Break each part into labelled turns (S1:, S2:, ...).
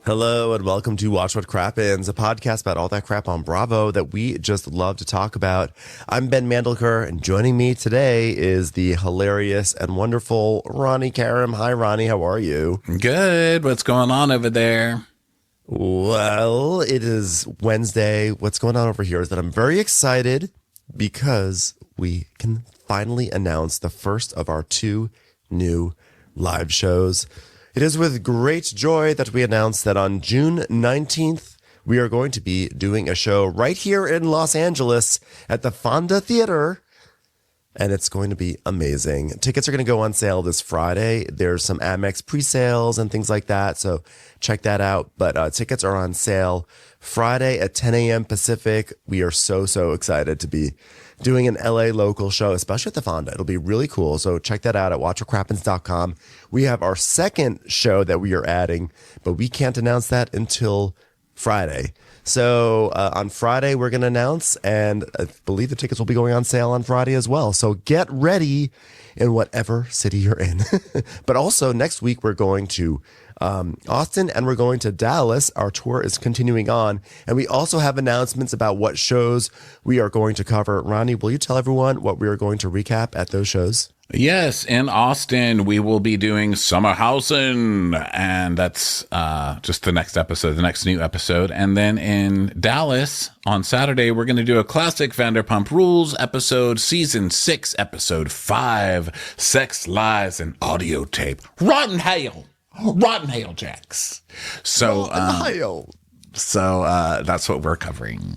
S1: Hello and welcome to Watch What Crappens, a podcast about all that crap on Bravo that we just love to talk about. I'm Ben Mandelker, and joining me today is the hilarious and wonderful Ronnie Karam. Hi, Ronnie. How are you?
S2: Good. What's going on over there?
S1: Well, it is Wednesday. What's going on over here is that I'm very excited because we can finally announce the first of our two new live shows. It is with great joy that we announce that on June 19th, we are going to be doing a show right here in Los Angeles at the Fonda Theater, and it's going to be amazing. Tickets are going to go on sale this Friday. There's some Amex pre-sales and things like that, so check that out. But tickets are on sale Friday at 10 a.m. Pacific. We are so excited to be doing an LA local show, especially at the Fonda. It'll be really cool. So check that out at watchwhatcrappens.com. We have our second show that we are adding, but we can't announce that until Friday. So on Friday, we're going to announce, and I believe the tickets will be going on sale on Friday as well. So get ready in whatever city you're in. But also next week, we're going to Austin, and we're going to Dallas. Our tour is continuing on, and we also have announcements about what shows we are going to cover. Ronnie, will you tell everyone what we are going to recap at those shows?
S2: Yes, in Austin, we will be doing Summerhausen, and that's just the next episode, the next new episode. And then in Dallas, on Saturday, we're going to do a classic Vanderpump Rules episode, season 6, episode 5, Sex, Lies, and Audio Tape. Rotten Hail, Jax. So that's what we're covering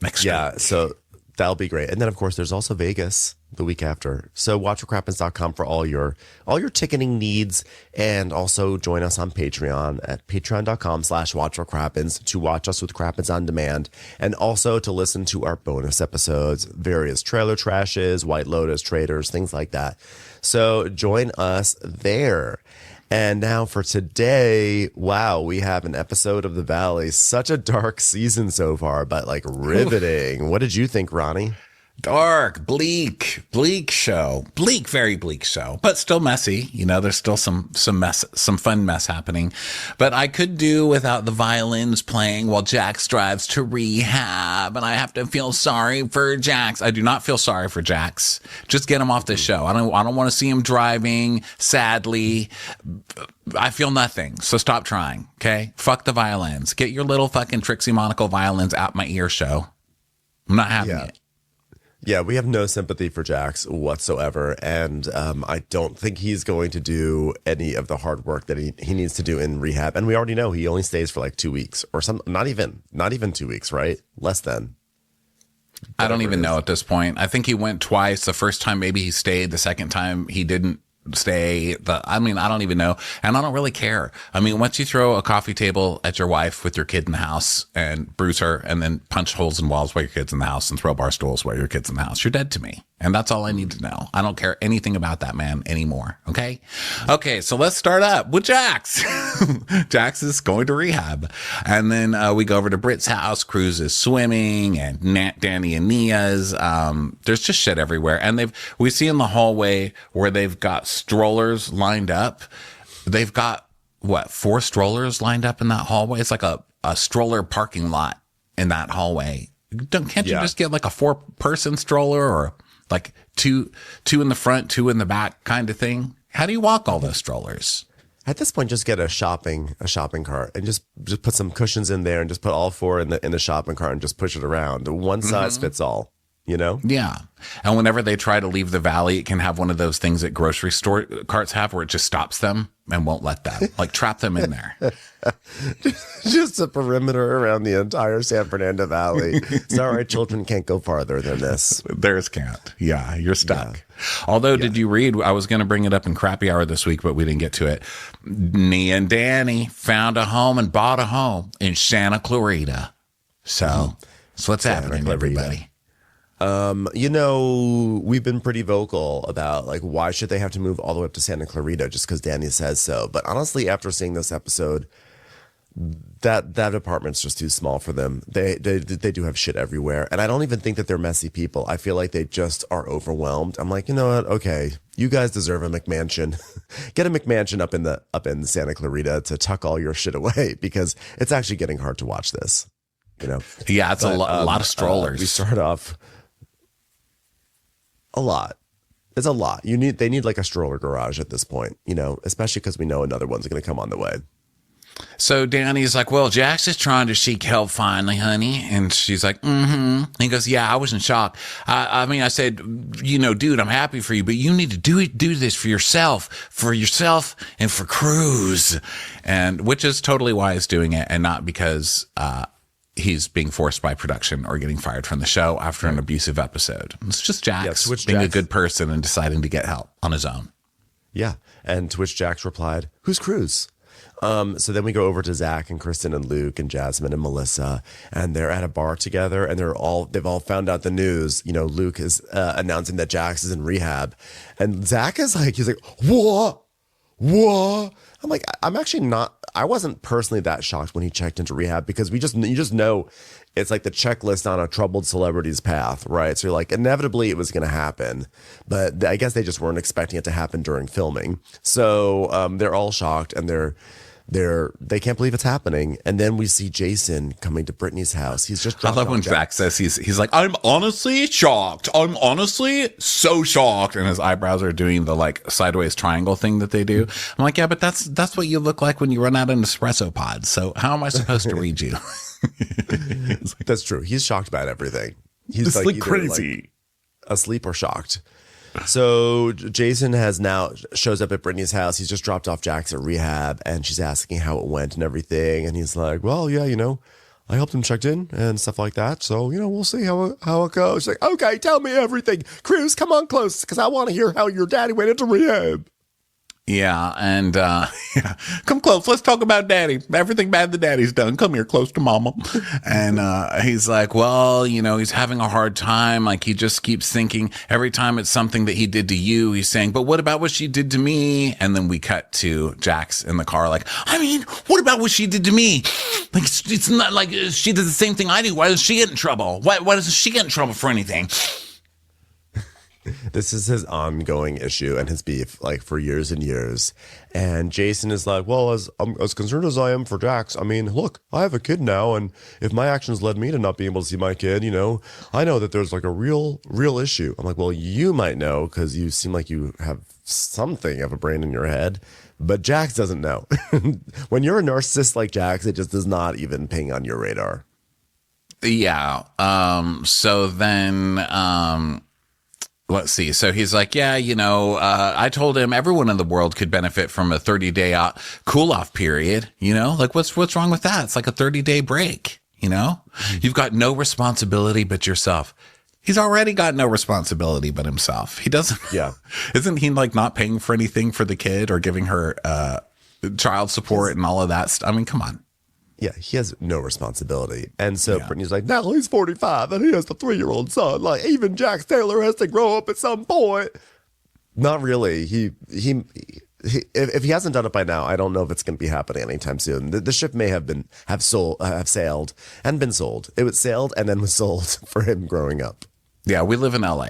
S2: next week.
S1: Yeah, so that'll be great. And then, of course, there's also Vegas the week after. So watchwhatcrappens.com for all your ticketing needs, and also join us on Patreon at patreon.com/watchwhatcrappens to watch us with Crappens on demand, and also to listen to our bonus episodes, various trailer trashes, White Lotus traders, things like that. So join us there. And now for today, wow, we have an episode of The Valley. Such a dark season so far, but like riveting. What did you think, Ronnie?
S2: Dark, bleak show. Very bleak show, but still messy. You know, there's still some mess, some fun mess happening. But I could do without the violins playing while Jax drives to rehab, and I have to feel sorry for Jax. I do not feel sorry for Jax. Just get him off the show. I don't want to see him driving sadly. I feel nothing. So stop trying. Okay. Fuck the violins. Get your little fucking Trixie Monaco violins out my ear show. I'm not having it.
S1: Yeah, we have no sympathy for Jax whatsoever, and I don't think he's going to do any of the hard work that he needs to do in rehab. And we already know he only stays for like 2 weeks or something. Not even 2 weeks, right? Less than.
S2: I don't even know at this point. I think he went twice. The first time maybe he stayed. The second time he didn't stay. I don't even know. And I don't really care. I mean, once you throw a coffee table at your wife with your kid in the house and bruise her, and then punch holes in walls while your kid's in the house and throw bar stools while your kid's in the house, you're dead to me. And that's all I need to know. I don't care anything about that man anymore. Okay. So let's start up with Jax. Jax is going to rehab. And then we go over to Britt's house. Cruz is swimming, and Danny and Nia's. There's just shit everywhere. And we see in the hallway where they've got strollers lined up. They've got 4 strollers lined up in that hallway. It's like a stroller parking lot in that hallway. Can't you just get like a 4-person stroller, or like two in the front, 2 in the back kind of thing? How do you walk all those strollers?
S1: At this point, just get a shopping cart and just put some cushions in there, and just put all 4 in the shopping cart and just push it around. One size fits all. You know? Yeah.
S2: And whenever they try to leave the valley, it can have one of those things that grocery store carts have where it just stops them and won't let them. Like, trap them in there.
S1: Just a perimeter around the entire San Fernando Valley. Sorry, children can't go farther than this.
S2: Theirs can't. Yeah, you're stuck. Yeah. Although, did you read, I was going to bring it up in Crappy Hour this week, but we didn't get to it. Nia and Danny found a home and bought a home in Santa Clarita. So what's happening, everybody?
S1: We've been pretty vocal about like, why should they have to move all the way up to Santa Clarita just because Danny says so. But honestly, after seeing this episode, that apartment's just too small for them. They do have shit everywhere, and I don't even think that they're messy people. I feel like they just are overwhelmed. I'm like, you know what? Okay, you guys deserve a McMansion. Get a McMansion up in Santa Clarita to tuck all your shit away, because it's actually getting hard to watch this.
S2: Yeah, it's a lot of strollers.
S1: We start off a lot. It's a lot. They need like a stroller garage at this point, especially because we know another one's going to come on the way.
S2: So Danny's like, well, Jax is trying to seek help finally, honey. And she's like, mm-hmm. He goes, yeah, I was in shock. I said, dude, I'm happy for you, but you need to do this for yourself and for Cruz. And which is totally why he's doing it, and not because he's being forced by production or getting fired from the show after an abusive episode. It's just Jax being a good person and deciding to get help on his own.
S1: Yeah. And to which Jax replied, who's Cruz? So then we go over to Zach and Kristen and Luke and Jasmine and Melissa, and they're at a bar together, and they've all found out the news. Luke is announcing that Jax is in rehab, and Zach is like, he's like, what? I'm like, I wasn't personally that shocked when he checked into rehab, because you just know it's like the checklist on a troubled celebrity's path, right? So you're like, inevitably it was going to happen, but I guess they just weren't expecting it to happen during filming. So they're all shocked, and they can't believe it's happening. And then we see Jason coming to Britney's house. He's just
S2: I love when Zach says he's like, I'm honestly shocked. I'm honestly so shocked. And his eyebrows are doing the like sideways triangle thing that they do. I'm like, yeah, but that's what you look like when you run out an espresso pod. So how am I supposed to read you?
S1: That's true. He's shocked about everything. He's like crazy, like asleep or shocked. So Jason shows up at Britney's house. He's just dropped off Jax at rehab, and she's asking how it went and everything. And he's like, well, yeah, I helped him checked in and stuff like that. So, we'll see how it goes. She's like, okay, tell me everything. Cruz, come on close, because I want to hear how your daddy went into rehab.
S2: Yeah, and come close. Let's talk about daddy. Everything bad the daddy's done. Come here close to mama. And he's like, well, he's having a hard time. Like, he just keeps thinking every time it's something that he did to you, he's saying, but what about what she did to me? And then we cut to Jax in the car like, what about what she did to me? Like, it's not like she did the same thing I do. Why does she get in trouble? Why doesn't she get in trouble for anything?
S1: This is his ongoing issue and his beef, like, for years and years. And Jason is like, well, as concerned as I am for Jax, look, I have a kid now, and if my actions led me to not being able to see my kid, I know that there's like a real issue. I'm like, well, you might know, because you seem like you have something of a brain in your head, but Jax doesn't know. When you're a narcissist like Jax, it just does not even ping on your radar.
S2: Yeah. So then, let's see. So he's like, yeah, I told him everyone in the world could benefit from a 30-day cool off period. Like what's wrong with that? It's like a 30-day break. You've got no responsibility but yourself. He's already got no responsibility but himself. He doesn't. Yeah. Isn't he like not paying for anything for the kid or giving her child support and all of that stuff? Come on.
S1: Yeah, he has no responsibility. And so Brittany's like, now he's 45 and he has a 3-year-old son. Like, even Jax Taylor has to grow up at some point. Not really. If he hasn't done it by now, I don't know if it's going to be happening anytime soon. The ship may have sailed and been sold. It was sailed and then was sold for him growing up.
S2: Yeah, we live in LA.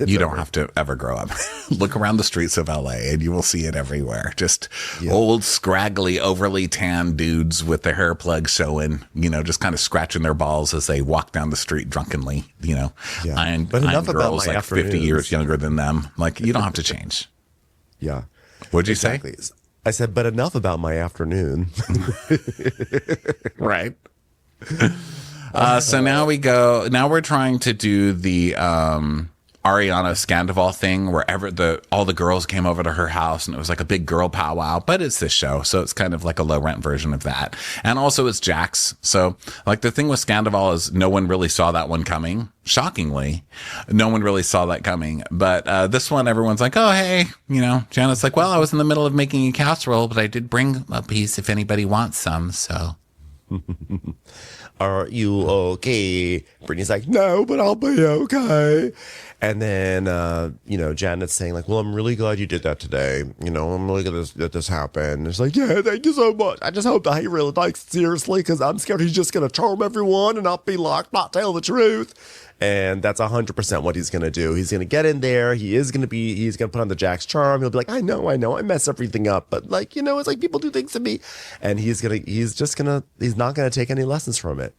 S2: You don't have to ever grow up. Look around the streets of LA and you will see it everywhere. Just old, scraggly, overly tan dudes with their hair plugs showing, just kind of scratching their balls as they walk down the street drunkenly, And
S1: but enough about my
S2: like 50 years younger than them. Like, you don't have to change.
S1: Yeah.
S2: What'd you say?
S1: I said, but enough about my afternoon.
S2: Right. So now we're trying to do the, Ariana Scandival thing where all the girls came over to her house and it was like a big girl powwow, but it's this show. So it's kind of like a low rent version of that. And also it's Jax. So like the thing with Scandival is no one really saw that one coming. Shockingly, no one really saw that coming. But this one, everyone's like, oh, hey, Janet's like, well, I was in the middle of making a casserole, but I did bring a piece if anybody wants some. So.
S1: are you okay? Brittany's like, no, but I'll be okay. And then, Janet's saying like, well, I'm really glad you did that today. I'm really glad that this happened. It's like, yeah, thank you so much. I just hope that he really takes it seriously because I'm scared he's just going to charm everyone and not be like, not tell the truth. And that's 100% what he's going to do. He's going to get in there. He's going to put on the Jack's charm. He'll be like, I know, I mess everything up. But it's like people do things to me. And he's not going to take any lessons from it.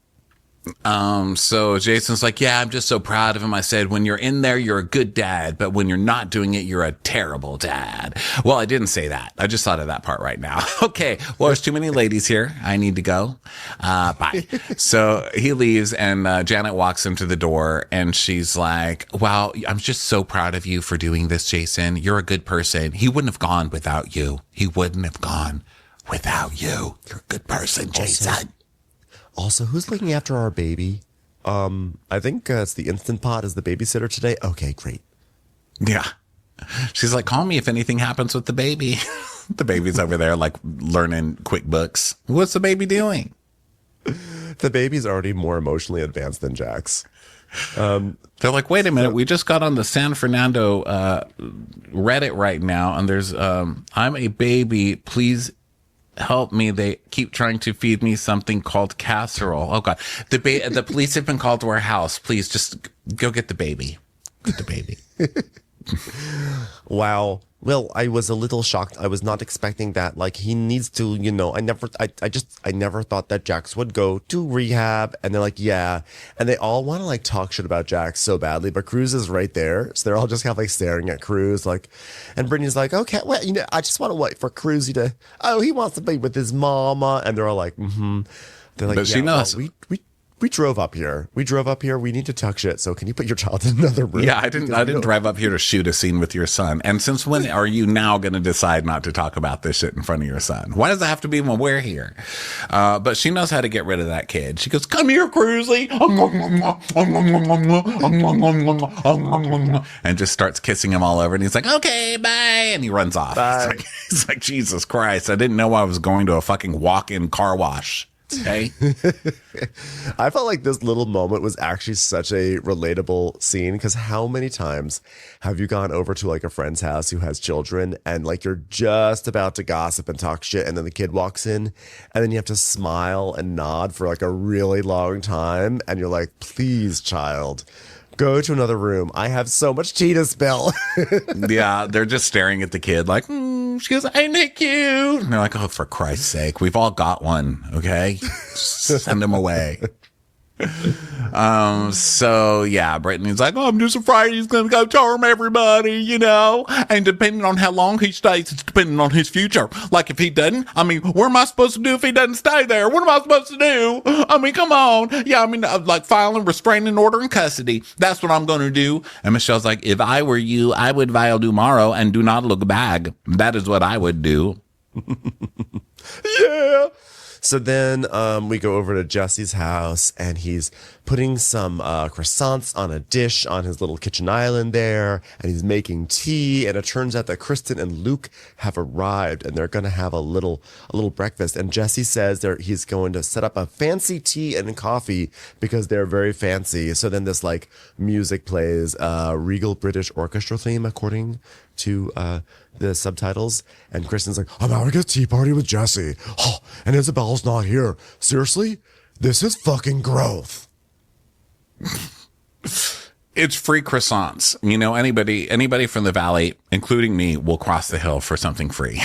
S2: So Jason's like, yeah, I'm just so proud of him. I said, when you're in there, you're a good dad, but when you're not doing it, you're a terrible dad. Well, I didn't say that. I just thought of that part right now. Okay. Well, there's too many ladies here. I need to go. Bye. So he leaves and, Janet walks him to the door and she's like, wow, I'm just so proud of you for doing this, Jason. You're a good person. He wouldn't have gone without you. You're a good person, Jason.
S1: Also, who's looking after our baby? I think it's the Instant Pot as the babysitter today. Okay, great.
S2: Yeah. She's like, call me if anything happens with the baby. The baby's over there like learning QuickBooks. What's the baby doing?
S1: The baby's already more emotionally advanced than Jax.
S2: They're like, wait a minute. We just got on the San Fernando Reddit right now. And there's, I'm a baby. Please help me. They keep trying to feed me something called casserole. Oh God. The police have been called to our house. Please just go get the baby. Get the baby.
S1: Wow. Well, I was a little shocked. I was not expecting that. Like he needs to, I never thought that Jax would go to rehab. And they're like, yeah. And they all want to like talk shit about Jax so badly, but Cruz is right there. So they're all just kind of like staring at Cruz. Like, and Brittany's like, okay, well, I just want to wait for Cruz to, he wants to be with his mama. And they're all like, mm-hmm. They're like,
S2: but she knows.
S1: Well, we drove up here. We need to talk shit. So can you put your child in another room?
S2: Yeah, I didn't drive up here to shoot a scene with your son. And since when are you now going to decide not to talk about this shit in front of your son? Why does it have to be when we're here? But she knows how to get rid of that kid. She goes, come here, Cruzy. And just starts kissing him all over. And he's like, okay, bye. And he runs off. He's like, Jesus Christ. I didn't know I was going to a fucking walk-in car wash. Okay.
S1: I felt like this little moment was actually such a relatable scene because how many times have you gone over to like a friend's house who has children and like you're just about to gossip and talk shit and then the kid walks in and then you have to smile and nod for like a really long time and you're like, please, child, go to another room. I have so much tea to spill.
S2: Yeah, they're just staring at the kid like, she goes, ain't it cute? And they're like, oh, for Christ's sake, we've all got one, okay? Send him away. So yeah, Brittany's like, oh, I'm just afraid he's gonna go charm everybody, and depending on how long he stays, it's depending on his future. Like if he doesn't, what am I supposed to do if he doesn't stay there? What am I supposed to do? Come on. Yeah, like filing restraining order in custody. That's what I'm gonna do. And Michelle's like, if I were you, I would file tomorrow and do not look back. That is what I would do.
S1: Yeah. So then we go over to Jesse's house and he's putting some croissants on a dish on his little kitchen island there. And he's making tea. And it turns out that Kristen and Luke have arrived and they're going to have a little breakfast. And Jesse says he's going to set up a fancy tea and coffee because they're very fancy. So then this like music plays Regal British Orchestra theme according to the subtitles, and Kristen's like, I'm having a tea party with Jesse. Oh, and Isabel's not here. Seriously? This is fucking growth.
S2: It's free croissants. Anybody from the Valley, including me, will cross the hill for something free.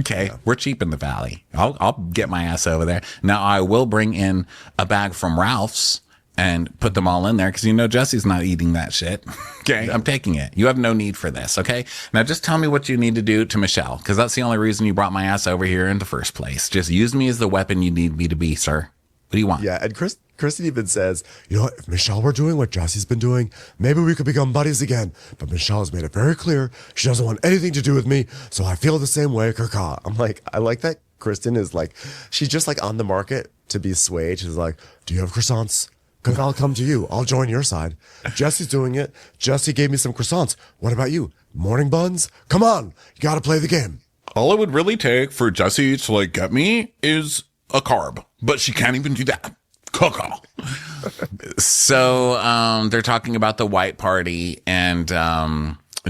S2: Okay. Yeah. We're cheap in the Valley. I'll get my ass over there. Now I will bring in a bag from Ralph's and put them all in there because Jesse's not eating that shit. Okay, I'm taking it. You have no need for this, okay? Now just tell me what you need to do to Michelle because that's the only reason you brought my ass over here in the first place. Just use me as the weapon you need me to be, sir. What do you want?
S1: Yeah, and Kristen even says, if Michelle were doing what Jesse's been doing, maybe we could become buddies again. But Michelle has made it very clear she doesn't want anything to do with me, so I feel the same way, Kaka. I'm like, I like that Kristen is like, she's just like on the market to be swayed. She's like, do you have croissants? Because I'll come to you. I'll join your side. Jesse's doing it. Jesse gave me some croissants. What about you? Morning buns? Come on. You got to play the game.
S2: All it would really take for Jesse to get me is a carb. But she can't even do that. Coco. So they're talking about the white party, and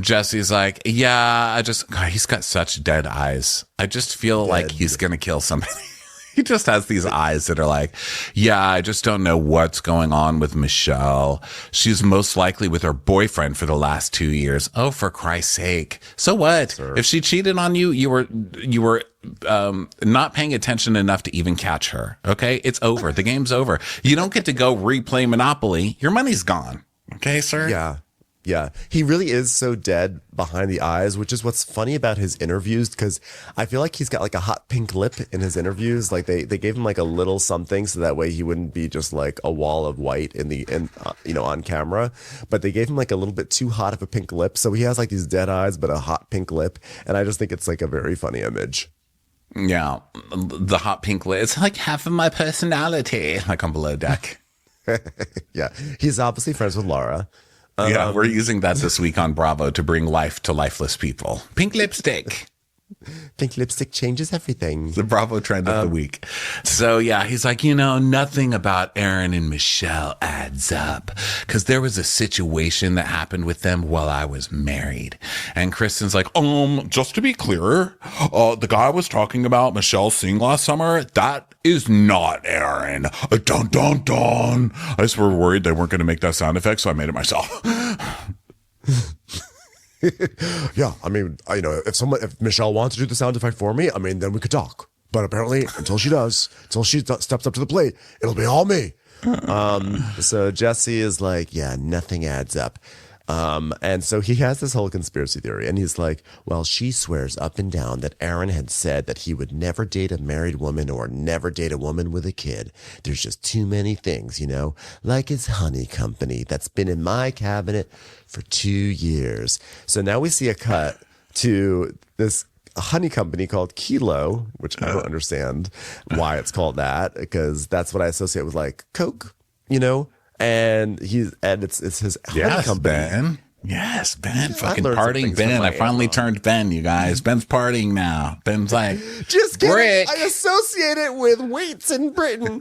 S2: Jesse's like, yeah, God, he's got such dead eyes. I just feel like he's going to kill somebody. He just has these eyes that are like, yeah, I just don't know what's going on with Michelle. She's most likely with her boyfriend for the last 2 years. Oh, for Christ's sake. So what? Sir. If she cheated on you, you were not paying attention enough to even catch her. Okay. It's over. The game's over. You don't get to go replay Monopoly. Your money's gone. Okay, sir?
S1: Yeah. Yeah, he really is so dead behind the eyes, which is what's funny about his interviews, because I feel like he's got like a hot pink lip in his interviews. Like they gave him like a little something so that way he wouldn't be just like a wall of white on camera. But they gave him like a little bit too hot of a pink lip, so he has like these dead eyes but a hot pink lip, and I just think it's like a very funny image.
S2: Yeah, the hot pink lip. It's like half of my personality, like on Below Deck.
S1: Yeah, he's obviously friends with Laura.
S2: Yeah, we're using that this week on Bravo to bring life to lifeless people. Pink lipstick.
S1: Pink lipstick changes everything.
S2: The Bravo trend of the week. So, yeah, he's like, nothing about Aaron and Michelle adds up, because there was a situation that happened with them while I was married. And Kristen's like, just to be clear, the guy I was talking about, Michelle seeing last summer, that is not Aaron. Dun, dun, dun. I just were worried they weren't going to make that sound effect, so I made it myself.
S1: Yeah, I mean, if Michelle wants to do the sound effect for me, I mean, then we could talk. But apparently, until she steps up to the plate, it'll be all me. So Jesse is like, yeah, nothing adds up. And so he has this whole conspiracy theory, and he's like, well, she swears up and down that Aaron had said that he would never date a married woman or never date a woman with a kid. There's just too many things, like his honey company that's been in my cabinet for 2 years. So now we see a cut to this honey company called Kilo, which I don't understand why it's called that, because that's what I associate with like Coke, and it's his honey company.
S2: Ben. Yes, Ben. Fucking partying Ben. I finally turned Ben, you guys. Ben's partying now. Ben's like,
S1: just kidding. Rick. I associate it with weights in Britain.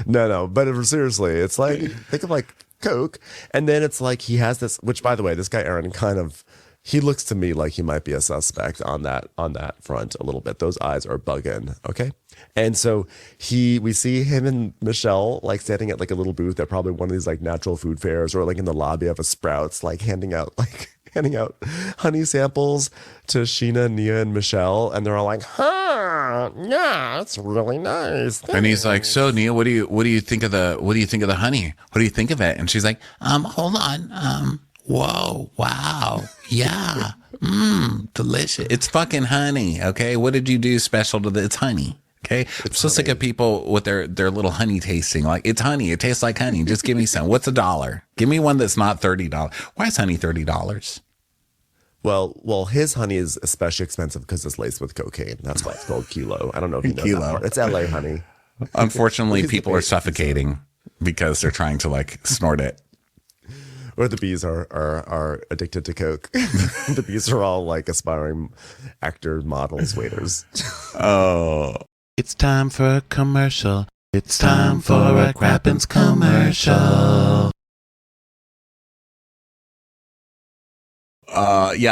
S1: No. But seriously, it's like, think of like Coke. And then it's like he has this, which by the way, this guy Aaron he looks to me like he might be a suspect on that front a little bit. Those eyes are bugging. Okay. And so we see him and Michelle like standing at like a little booth at probably one of these like natural food fairs, or like in the lobby of a Sprouts, like handing out honey samples to Sheena, Nia, and Michelle, and they're all like, yeah, it's really nice. Thanks.
S2: And he's like, so Nia, what do you think of the honey? What do you think of it? And she's like, hold on, whoa, wow, yeah, delicious. It's fucking honey, okay? What did you do special to it's honey? Okay, I'm so sick of people with their little honey tasting. Like, it's honey. It tastes like honey. Just give me some. What's $1? Give me one that's not $30. Why is honey $30?
S1: Well, his honey is especially expensive because it's laced with cocaine. That's why it's called Kilo. I don't know if you know that part. It's LA honey.
S2: Unfortunately, people are suffocating because they're trying to like snort it.
S1: Or the bees are addicted to coke. The bees are all like aspiring actors, models, waiters.
S2: Oh. It's time for a commercial. It's time for a Crappens commercial.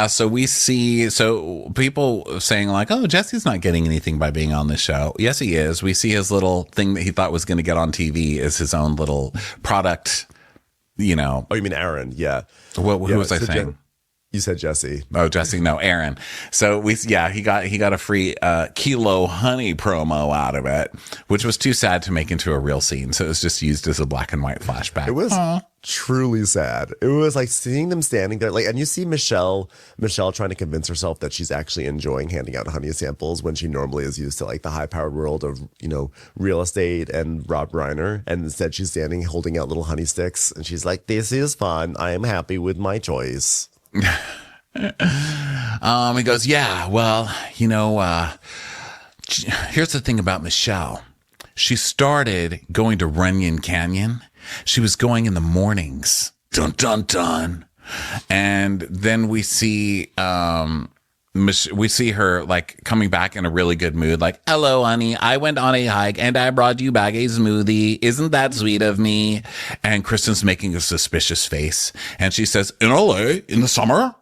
S2: So people saying like, oh, Jesse's not getting anything by being on this show. Yes, he is. We see his little thing that he thought was going to get on TV as his own little product, Oh,
S1: you mean Aaron? Yeah.
S2: Who was I saying?
S1: You said Jesse.
S2: Oh, Jesse. No, Aaron. So he got a free Kilo honey promo out of it, which was too sad to make into a real scene. So it was just used as a black and white flashback.
S1: It was truly sad. It was like seeing them standing there, like, and you see Michelle trying to convince herself that she's actually enjoying handing out honey samples when she normally is used to like the high powered world of real estate and Rob Reiner, and instead she's standing holding out little honey sticks, and she's like, "This is fun. I am happy with my choice."
S2: He goes, yeah, well, here's the thing about Michelle. She started going to Runyon Canyon. She was going in the mornings. Dun, dun, dun. And then we see we see her like coming back in a really good mood. Like, hello, honey. I went on a hike and I brought you back a smoothie. Isn't that sweet of me? And Kristen's making a suspicious face. And she says, in LA in the summer,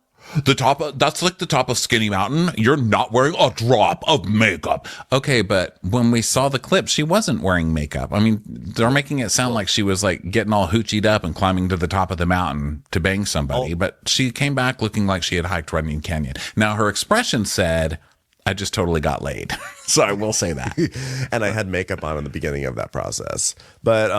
S2: that's like the top of Skinny Mountain. You're not wearing a drop of makeup. Okay, but when we saw the clip, she wasn't wearing makeup. I mean, they're making it sound like she was like getting all hoochied up and climbing to the top of the mountain to bang somebody. But she came back looking like she had hiked Runyon Canyon. Now her expression said, I just totally got laid. So I will say that.
S1: And I had makeup on in the beginning of that process. But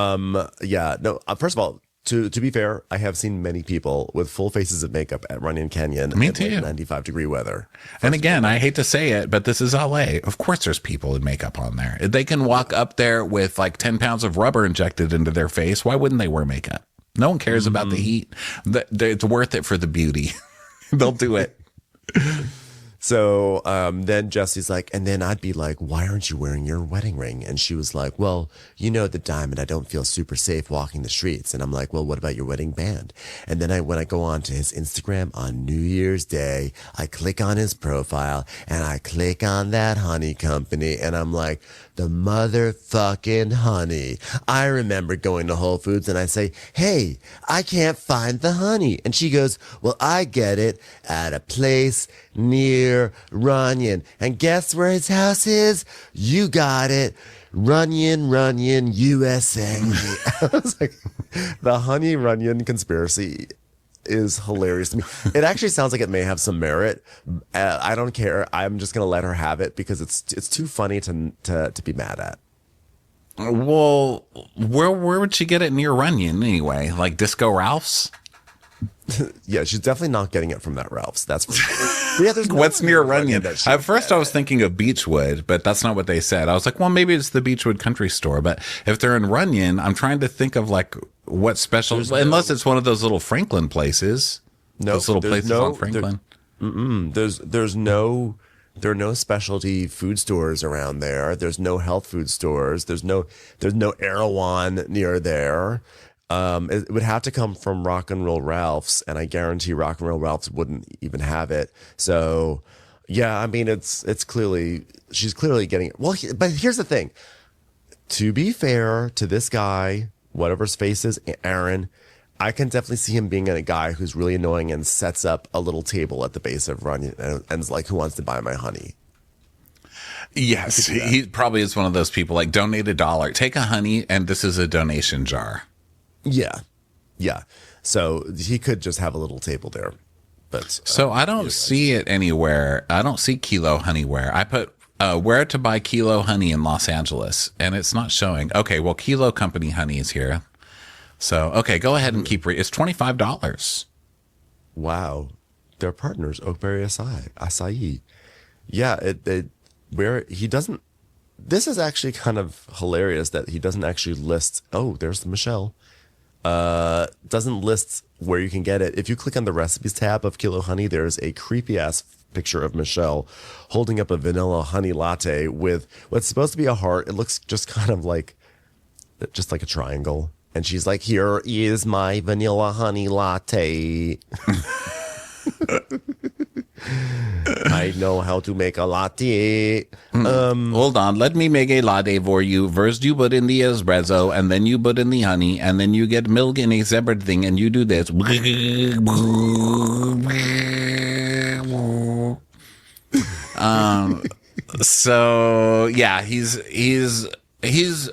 S1: yeah, no, first of all, To be fair, I have seen many people with full faces of makeup at Runyon Canyon.
S2: Me too.
S1: 95-degree weather.
S2: And again, I hate to say it, but this is LA. Of course there's people with makeup on there. They can walk up there with like 10 pounds of rubber injected into their face. Why wouldn't they wear makeup? No one cares about the heat. It's worth it for the beauty. They'll do it.
S1: So then Jesse's like, and then I'd be like, why aren't you wearing your wedding ring? And she was like, well, you know, the diamond, I don't feel super safe walking the streets. And I'm like, well, what about your wedding band? And then when I go on to his Instagram on New Year's Day, I click on his profile and I click on that honey company. And I'm like, the motherfucking honey. I remember going to Whole Foods and I say, hey, I can't find the honey. And she goes, well, I get it at a place near Runyon. And guess where his house is? You got it. Runyon, USA. I was like, the honey Runyon conspiracy is hilarious to me. It actually sounds like it may have some merit. I don't care. I'm just gonna let her have it because it's too funny to be mad at.
S2: Well, where would she get it near Runyon anyway? Like Disco Ralph's?
S1: Yeah, she's definitely not getting it from that Ralph's. That's for sure. Yeah, there's
S2: what's near Runyon. At first, I was thinking of Beechwood, but that's not what they said. I was like, well, maybe it's the Beechwood Country Store. But if they're in Runyon, I'm trying to think of like what special, unless it's one of those little Franklin places.
S1: No,
S2: those little places on Franklin.
S1: There are no specialty food stores around there. There's no health food stores. There's no Erewhon near there. It would have to come from Rock and Roll Ralph's, and I guarantee Rock and Roll Ralph's wouldn't even have it. So, yeah, I mean, she's clearly getting it. Well, but here's the thing. To be fair to this guy, whatever his face is, Aaron, I can definitely see him being a guy who's really annoying and sets up a little table at the base of Runyon and is like, who wants to buy my honey?
S2: Yes, he probably is one of those people like, donate $1, take a honey, and this is a donation jar.
S1: Yeah. So he could just have a little table there. But
S2: so I don't see it anywhere. I don't see Kilo Honeyware. I put where to buy Kilo Honey in Los Angeles, and it's not showing. Okay, well, Kilo Company Honey is here. So, okay, go ahead and keep it's $25.
S1: Wow. They're partners, Oakberry Acai. Yeah, where he doesn't. This is actually kind of hilarious that he doesn't actually list. Oh, there's Michelle. Doesn't list where you can get it. If you click on the recipes tab of Kilo Honey, there's a creepy ass picture of Michelle holding up a vanilla honey latte with what's supposed to be a heart. It looks just kind of like just like a triangle. And she's like, here is my vanilla honey latte. I know how to make a latte.
S2: Hold on, let me make a latte for you. First you put in the espresso, and then you put in the honey, and then you get milk in a separate thing, and you do this. So yeah, he's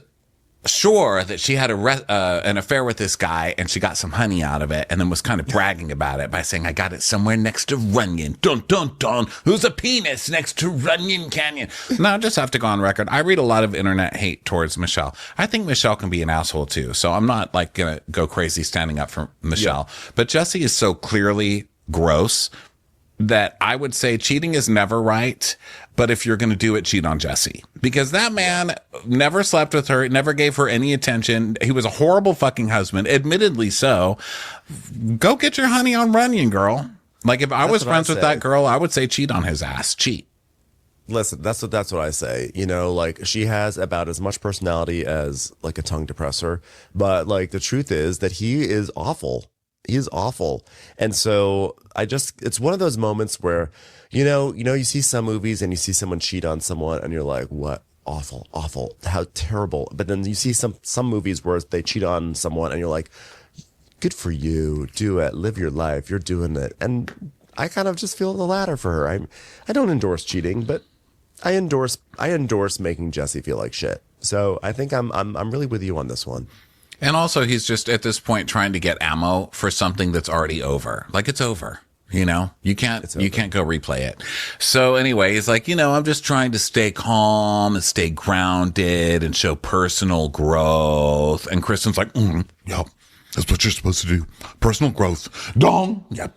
S2: sure that she had an affair with this guy and she got some honey out of it and then was kind of bragging about it by saying, I got it somewhere next to Runyon. Dun, dun, dun. Who's a penis next to Runyon Canyon? Now, I just have to go on record. I read a lot of internet hate towards Michelle. I think Michelle can be an asshole too. So I'm not like going to go crazy standing up for Michelle. Yeah. But Jesse is so clearly gross that I would say cheating is never right. But if you're going to do it, cheat on Jesse. Because that man never slept with her, never gave her any attention. He was a horrible fucking husband, admittedly so. Go get your honey on Runyon, girl. Like, if I was friends with that girl, I would say cheat on his ass. Cheat.
S1: Listen, that's what I say. You know, like, she has about as much personality as, like, a tongue depressor. But, like, the truth is that he is awful. He's awful. And so it's one of those moments where, you see some movies and you see someone cheat on someone and you're like, what? Awful, how terrible. But then you see some movies where they cheat on someone and you're like, good for you, do it, live your life, you're doing it. And I kind of just feel the latter for her. I don't endorse cheating, but I endorse making Jesse feel like shit. So I think I'm really with you on this one.
S2: And also, he's just at this point trying to get ammo for something that's already over. Like, it's over. You can't go replay it. So anyway, he's like, I'm just trying to stay calm and stay grounded and show personal growth. And Kristen's like, yep, that's what you're supposed to do. Personal growth. Dong. Yep.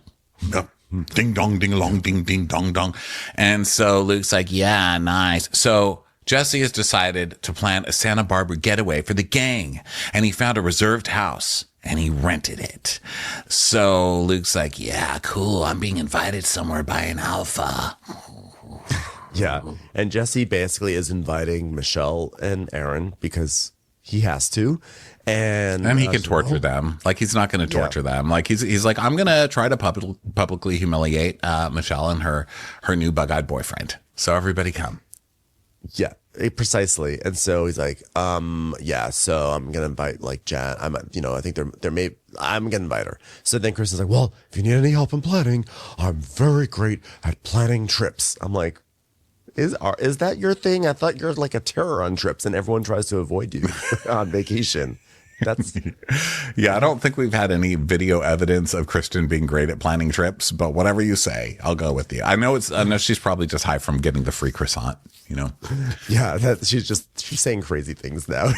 S2: Ding dong, ding along, ding, ding, dong, dong. And so Luke's like, yeah, nice. So Jesse has decided to plan a Santa Barbara getaway for the gang. And he found a reserved house. And he rented it. So Luke's like, yeah, cool. I'm being invited somewhere by an alpha.
S1: Yeah. And Jesse basically is inviting Michelle and Aaron because he has to. And
S2: he can torture them. Like, he's not going to torture them. Like, he's like, I'm going to try to publicly humiliate Michelle and her new bug-eyed boyfriend. So everybody come.
S1: Yeah. Precisely. And so he's like, so I'm gonna invite like Jan. I think I'm gonna invite her. So then Kristen's like, well, if you need any help in planning, I'm very great at planning trips. I'm like, is that your thing? I thought you're like a terror on trips and everyone tries to avoid you on vacation. That's
S2: yeah, I don't think we've had any video evidence of Kristen being great at planning trips, but whatever you say, I'll go with you. I know she's probably just high from getting the free croissant,
S1: Yeah, she's saying crazy things now.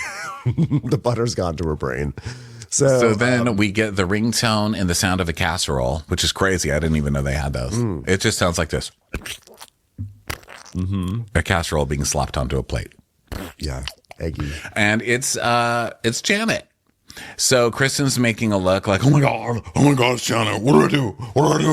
S1: The butter's gone to her brain. So
S2: then we get the ringtone and the sound of a casserole, which is crazy. I didn't even know they had those. It just sounds like this. A casserole being slapped onto a plate.
S1: Yeah, eggy.
S2: And it's Janet. So Kristen's making a look like, oh my God, it's Janet. What do I do? What do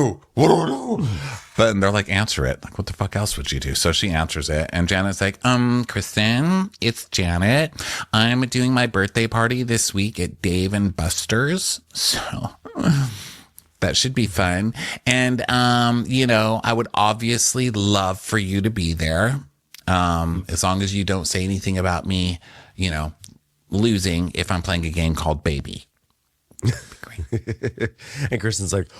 S2: I do? But they're like, answer it. Like, what the fuck else would you do? So she answers it. And Janet's like, Kristen, it's Janet. I'm doing my birthday party this week at Dave and Buster's. So that should be fun. And, I would obviously love for you to be there. As long as you don't say anything about me, losing if I'm playing a game called Baby.
S1: And Kristen's like,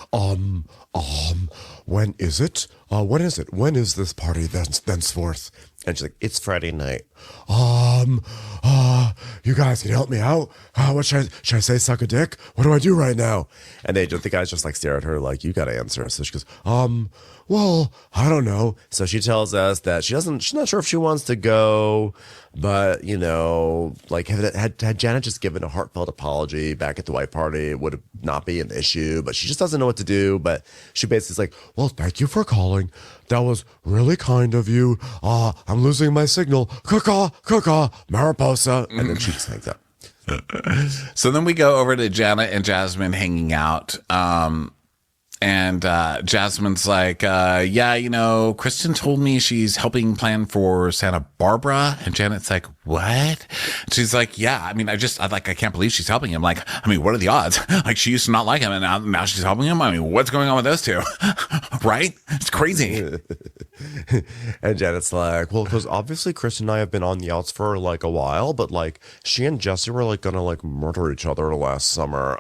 S1: when is it? When is it? When is this party thenceforth? And she's like, it's Friday night. You guys can help me out. What should I say? Suck a dick? What do I do right now? And the guys just like stare at her like, you got to answer. So she goes, well, I don't know. So she tells us that she's not sure if she wants to go, but like had Janet just given a heartfelt apology back at the white party, it would not be an issue, but she just doesn't know what to do. But she basically is like, well, thank you for calling. That was really kind of you. I'm losing my signal. Caw, Mariposa. And then she just hangs up.
S2: So then we go over to Janet and Jasmine hanging out. And Jasmine's like, Kristen told me she's helping plan for Santa Barbara. And Janet's like, what? She's like, yeah, I can't believe she's helping him. Like, what are the odds? Like, she used to not like him and now she's helping him. What's going on with those two? Right? It's crazy.
S1: And Janet's like, well, because obviously Kristen and I have been on the outs for like a while, but like she and Jesse were like gonna like murder each other last summer.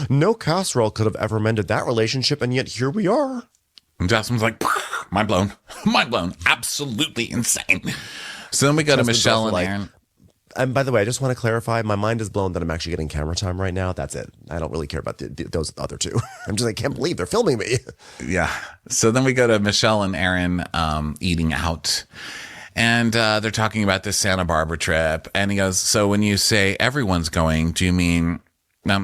S1: No casserole could have ever mended that relationship, and yet here we are.
S2: And Jasmine's like, mind blown, absolutely insane. So then we go to Michelle and Aaron.
S1: And by the way, I just want to clarify, my mind is blown that I'm actually getting camera time right now. That's it. I don't really care about those other two. I'm just, I can't believe they're filming me.
S2: Yeah. So then we go to Michelle and Aaron eating out. And they're talking about this Santa Barbara trip. And he goes, so when you say everyone's going, do you mean,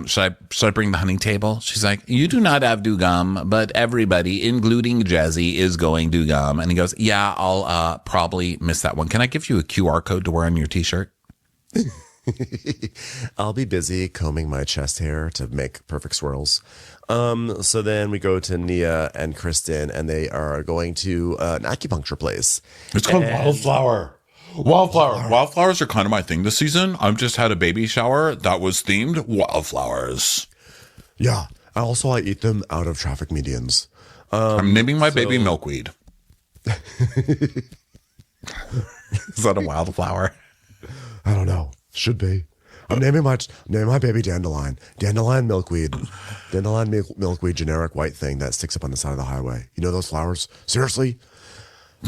S2: should I bring the honey table? She's like, you do not have to come, but everybody, including Jazzy, is going to come. And he goes, yeah, I'll probably miss that one. Can I give you a QR code to wear on your T-shirt?
S1: I'll be busy combing my chest hair to make perfect swirls. So then we go to Nia and Kristen, and they are going to an acupuncture place.
S2: It's called Wildflower. Wildflowers are kind of my thing this season. I've just had a baby shower that was themed wildflowers.
S1: Yeah. Also, I eat them out of traffic medians.
S2: I'm naming my baby milkweed. Is that a wildflower?
S1: I don't know. Should be. I'm naming my baby dandelion. Dandelion milkweed. Milkweed, generic white thing that sticks up on the side of the highway. You know those flowers? Seriously?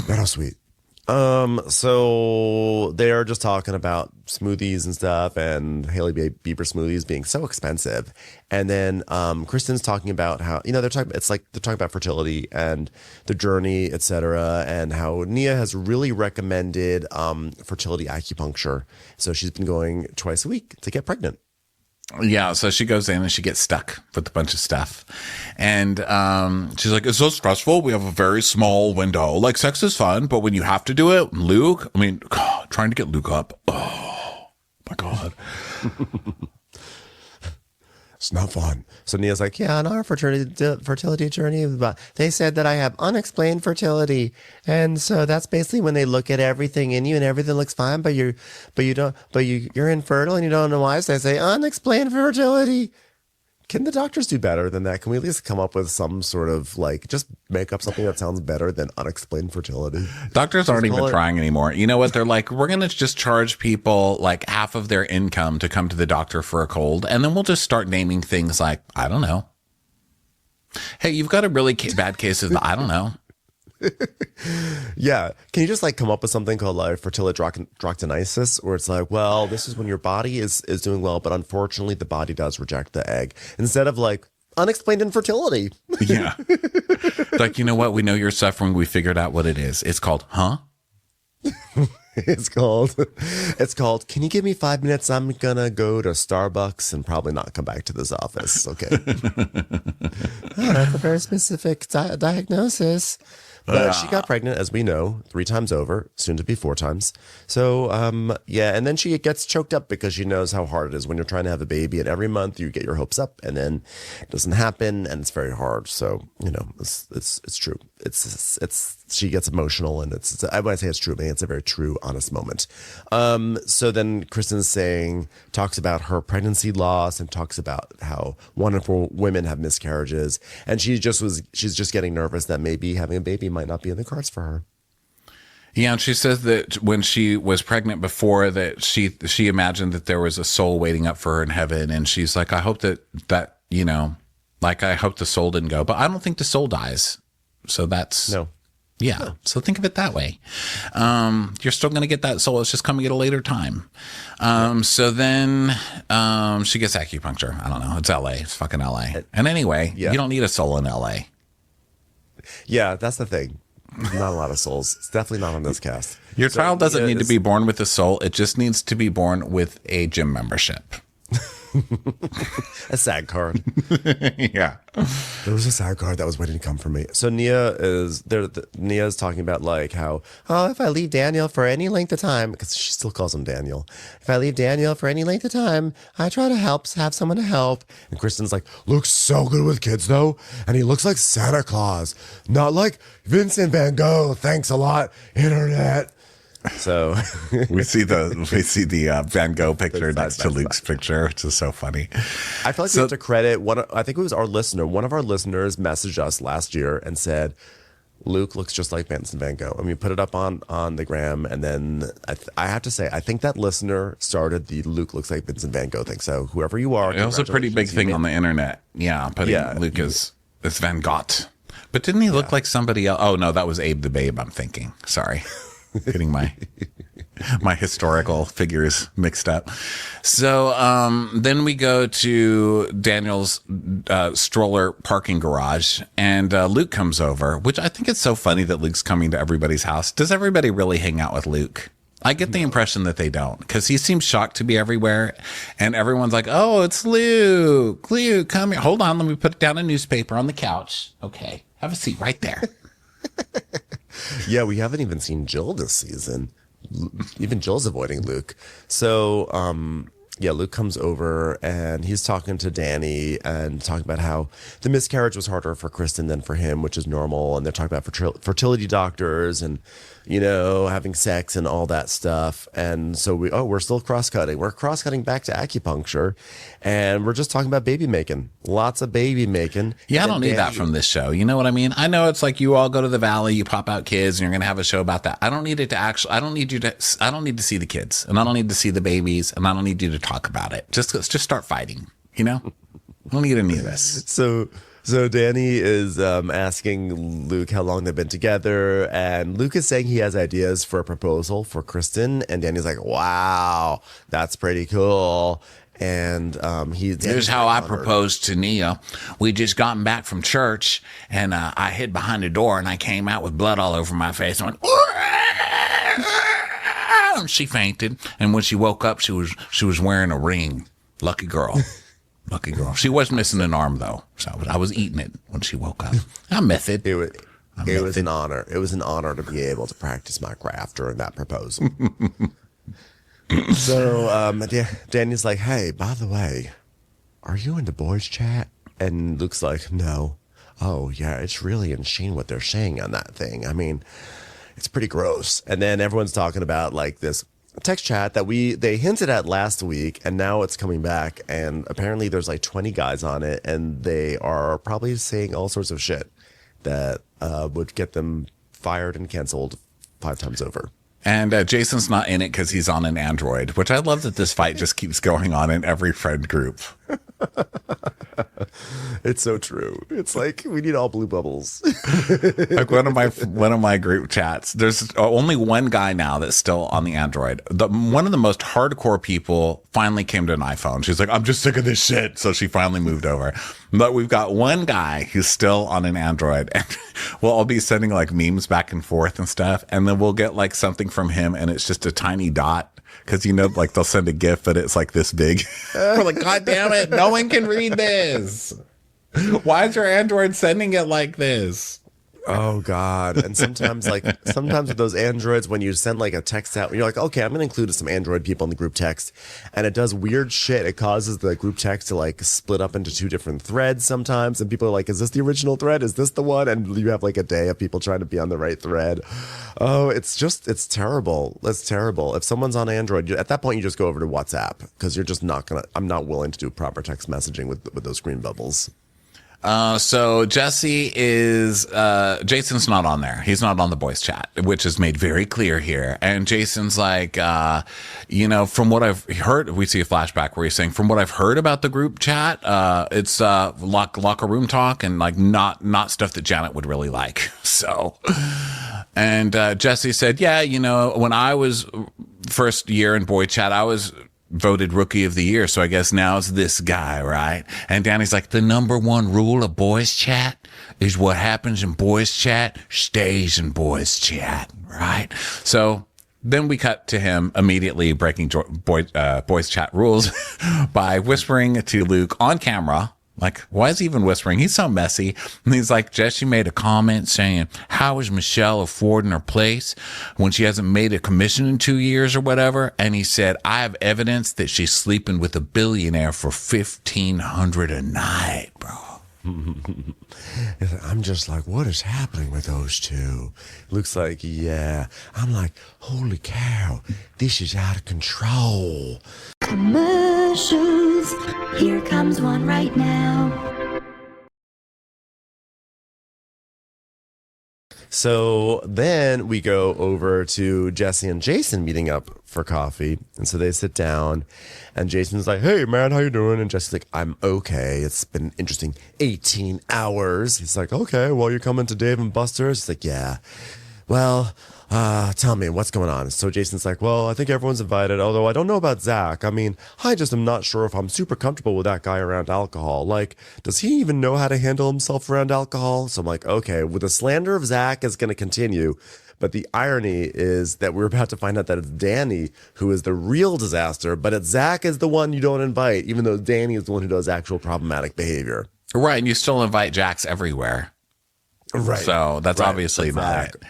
S1: That how sweet. So they're just talking about smoothies and stuff, and Hailey Bieber smoothies being so expensive. And then Kristen's talking about how, they're talking about fertility and the journey, etc., and how Nia has really recommended fertility acupuncture. So she's been going twice a week to get pregnant.
S2: Yeah, so she goes in and she gets stuck with a bunch of stuff. And she's like, it's so stressful. We have a very small window. Like, sex is fun, but when you have to do it, Luke, God, trying to get Luke up. Oh, my God.
S1: It's not fun. So Nia's like, yeah, on our fertility journey, they said that I have unexplained fertility. And so that's basically when they look at everything in you and everything looks fine, but you're infertile and you don't know why. So they say unexplained fertility. Can the doctors do better than that? Can we at least come up with some sort of just make up something that sounds better than unexplained fertility?
S2: Doctors aren't even trying anymore. You know what? They're like, we're going to just charge people like half of their income to come to the doctor for a cold. And then we'll just start naming things like, I don't know. Hey, you've got a really bad case of I don't know.
S1: Yeah. Can you just come up with something called fertility droctonisis, where it's like, well, this is when your body is doing well, but unfortunately the body does reject the egg, instead of unexplained infertility.
S2: Yeah. Like, you know what? We know you're suffering. We figured out what it is. It's called, huh?
S1: It's called, can you give me 5 minutes? I'm going to go to Starbucks and probably not come back to this office. Okay. That's a very specific diagnosis. But she got pregnant, as we know, 3 times over, soon to be 4 times. So, and then she gets choked up because she knows how hard it is when you're trying to have a baby. And every month you get your hopes up and then it doesn't happen and it's very hard. So, it's true. She gets emotional and when I say it's true, I mean, it's a very true, honest moment. So then Kristen's talks about her pregnancy loss and talks about how 1 in 4 women have miscarriages. And she's just getting nervous that maybe having a baby might not be in the cards for her.
S2: Yeah, and she says that when she was pregnant before, that she imagined that there was a soul waiting up for her in heaven, and she's like, I hope that I hope the soul didn't go, but I don't think the soul dies. So that's
S1: no.
S2: Yeah. No. So think of it that way. You're still going to get that soul. It's just coming at a later time. So then she gets acupuncture. I don't know. It's LA. It's fucking LA. And anyway, You don't need a soul in LA.
S1: Yeah, that's the thing. Not a lot of souls. It's definitely not on this cast.
S2: Your child doesn't need to be born with a soul. It just needs to be born with a gym membership.
S1: A SAG card.
S2: Yeah.
S1: There was a SAG card that was waiting to come for me. So Nia is talking about how, if I leave Daniel for any length of time, because she still calls him Daniel. If I leave Daniel for any length of time, I try to have someone to help. And Kristen's like, Luke's so good with kids though. And he looks like Santa Claus, not like Vincent Van Gogh. Thanks a lot, internet. So
S2: we see the Van Gogh picture next to Luke's picture, which is so funny.
S1: I feel like we have to credit I think it was our listener. One of our listeners messaged us last year and said, Luke looks just like Vincent Van Gogh. And we put it up on the gram. And then I have to say, I think that listener started the Luke looks like Vincent Van Gogh thing. So whoever you are.
S2: It was a pretty big thing on the internet. Yeah. Luke as Van Gogh. But didn't he look like somebody else? Oh, no, that was Abe the Babe, I'm thinking. Sorry. Getting my historical figures mixed up. So then we go to Daniel's stroller parking garage, and Luke comes over, which I think it's so funny that Luke's coming to everybody's house. Does everybody really hang out with Luke? I get the impression that they don't, because he seems shocked to be everywhere, and everyone's like, oh, it's Luke. Luke, come here. Hold on, let me put down a newspaper on the couch. Okay, have a seat right there.
S1: Yeah, we haven't even seen Jill this season. Even Jill's avoiding Luke. So Yeah, Luke comes over and he's talking to Danny and talking about how the miscarriage was harder for Kristen than for him, which is normal. And they're talking about fertility doctors and, having sex and all that stuff. And so we're still cross-cutting. We're cross-cutting back to acupuncture, and we're just talking about baby making. Lots of baby making.
S2: Yeah, I don't need that from this show. You know what I mean? I know it's like you all go to the valley, you pop out kids, and you're going to have a show about that. I don't need I don't need to see the kids, and I don't need to see the babies, and I don't need you to talk about it. Just start fighting, I don't need any of this.
S1: So Danny is asking Luke how long they've been together, and Luke is saying he has ideas for a proposal for Kristen, and Danny's like, "Wow, that's pretty cool." And
S2: here's how I proposed to Nia. We just gotten back from church, and I hid behind the door, and I came out with blood all over my face. And went, she fainted, and when she woke up, she was wearing a ring. Lucky girl. Lucky girl. She was missing an arm, though. So I was eating it when she woke up. I'm method.
S1: It was an honor. It was an honor to be able to practice my craft during that proposal. So Danny's like, "Hey, by the way, are you into boys chat?" And Luke's like, "No." "Oh, yeah, it's really insane what they're saying on that thing. I mean, it's pretty gross." And then everyone's talking about like this text chat that they hinted at last week, and now it's coming back, and apparently there's like 20 guys on it, and they are probably saying all sorts of shit that would get them fired and canceled 5 times over.
S2: And Jason's not in it because he's on an Android, which I love that this fight just keeps going on in every friend group.
S1: It's so true. It's like we need all blue bubbles.
S2: Like one of my group chats, there's only one guy now that's still on the Android. One of the most hardcore people finally came to an iPhone. She's like, "I'm just sick of this shit," so she finally moved over. But we've got one guy who's still on an Android, and we'll all be sending like memes back and forth and stuff, and then we'll get like something from him, and it's just a tiny dot. Because, like they'll send a GIF, but it's like this big. We're like, "God damn it, no one can read this. Why is your Android sending it like this?"
S1: Oh, God. And sometimes with those Androids, when you send like a text out, you're like, "Okay, I'm going to include some Android people in the group text." And it does weird shit. It causes the group text to like split up into 2 different threads sometimes. And people are like, "Is this the original thread? Is this the one?" And you have like a day of people trying to be on the right thread. Oh, it's terrible. That's terrible. If someone's on Android, at that point, you just go over to WhatsApp, because you're just I'm not willing to do proper text messaging with those green bubbles.
S2: So Jesse Jason's not on there. He's not on the boys chat, which is made very clear here. And Jason's like, from what I've heard, we see a flashback where he's saying, "From what I've heard about the group chat, it's locker room talk and like not stuff that Janet would really like." So, and Jesse said, "Yeah, when I was first year in boy chat, I was voted rookie of the year. So I guess now's this guy, right?" And Danny's like, "The number one rule of boys chat is what happens in boys chat stays in boys chat, right?" So then we cut to him immediately breaking boys chat rules by whispering to Luke on camera. Like, why is he even whispering? He's so messy. And he's like, "Jesse made a comment saying, how is Michelle affording her place when she hasn't made a commission in 2 years or whatever?" And he said, "I have evidence that she's sleeping with a billionaire for $1,500 a night, bro."
S1: I'm just like, what is happening with those two? Looks like, yeah. I'm like, holy cow, this is out of control.
S3: Commercials. Here comes one right now.
S1: So then we go over to Jesse and Jason meeting up for coffee. And so they sit down, and Jason's like, "Hey, man, how you doing?" And Jesse's like, "I'm okay. It's been an interesting 18 hours. He's like, "Okay, well, you're coming to Dave and Buster's?" He's like, "Yeah. Well, tell me, what's going on?" So Jason's like, "Well, I think everyone's invited, although I don't know about Zach. I mean, I just am not sure if I'm super comfortable with that guy around alcohol. Like, does he even know how to handle himself around alcohol?" So I'm like, okay, well, the slander of Zach is going to continue. But the irony is that we're about to find out that it's Danny who is the real disaster, but it's Zach is the one you don't invite, even though Danny is the one who does actual problematic behavior.
S2: Right, and you still invite Jax everywhere.
S1: Right.
S2: So that's
S1: Right.
S2: obviously
S1: But
S2: not
S1: Zach,
S2: it.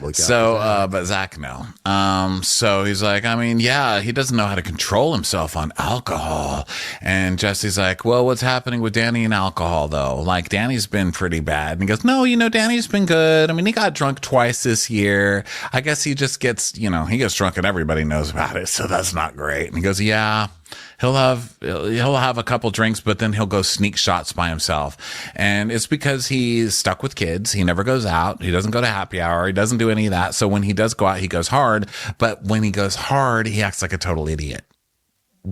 S1: look out
S2: So,
S1: for Zach.
S2: but Zach, no. So he's like, I mean, yeah, he doesn't know how to control himself on alcohol. And Jesse's like, well, what's happening with Danny and alcohol though? Like Danny's been pretty bad. And he goes, no, Danny's been good. I mean, he got drunk twice this year. I guess he just gets, he gets drunk and everybody knows about it. So that's not great. And he goes, yeah. He'll have a couple drinks, but then he'll go sneak shots by himself. And it's because he's stuck with kids. He never goes out. He doesn't go to happy hour. He doesn't do any of that. So when he does go out, he goes hard. But when he goes hard, he acts like a total idiot.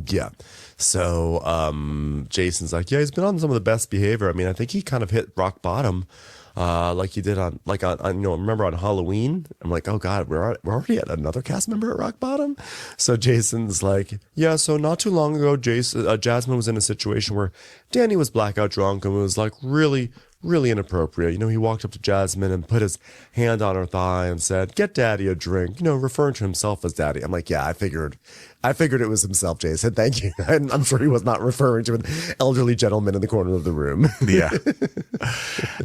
S1: Yeah. So Jason's like, yeah, he's been on some of the best behavior. I mean, I think he kind of hit rock bottom. Like he did on remember on Halloween? I'm like, oh God, we're already at another cast member at rock bottom. So Jason's like, yeah, so not too long ago, Jasmine was in a situation where Danny was blackout drunk and was like really, really inappropriate. He walked up to Jasmine and put his hand on her thigh and said, get daddy a drink, referring to himself as daddy. I'm like, yeah, I figured it was himself, Jason. Thank you. I'm sure he was not referring to an elderly gentleman in the corner of the room.
S2: Yeah.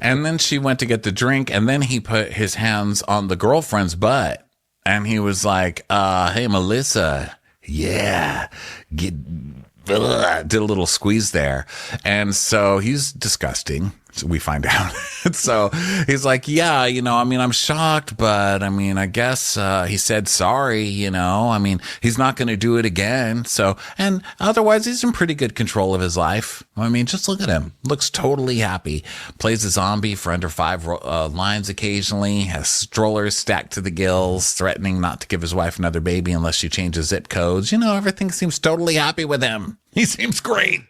S2: And then she went to get the drink, and then he put his hands on the girlfriend's butt, and he was like, hey, Melissa, yeah, did a little squeeze there. And so he's disgusting. So we find out. So he's like, yeah, I mean, I'm shocked, but I mean, I guess he said sorry, I mean, he's not going to do it again. So, and otherwise, he's in pretty good control of his life. I mean, just look at him. Looks totally happy. Plays a zombie for under 5 lines occasionally. Has strollers stacked to the gills, threatening not to give his wife another baby unless she changes zip codes. Everything seems totally happy with him. He seems great.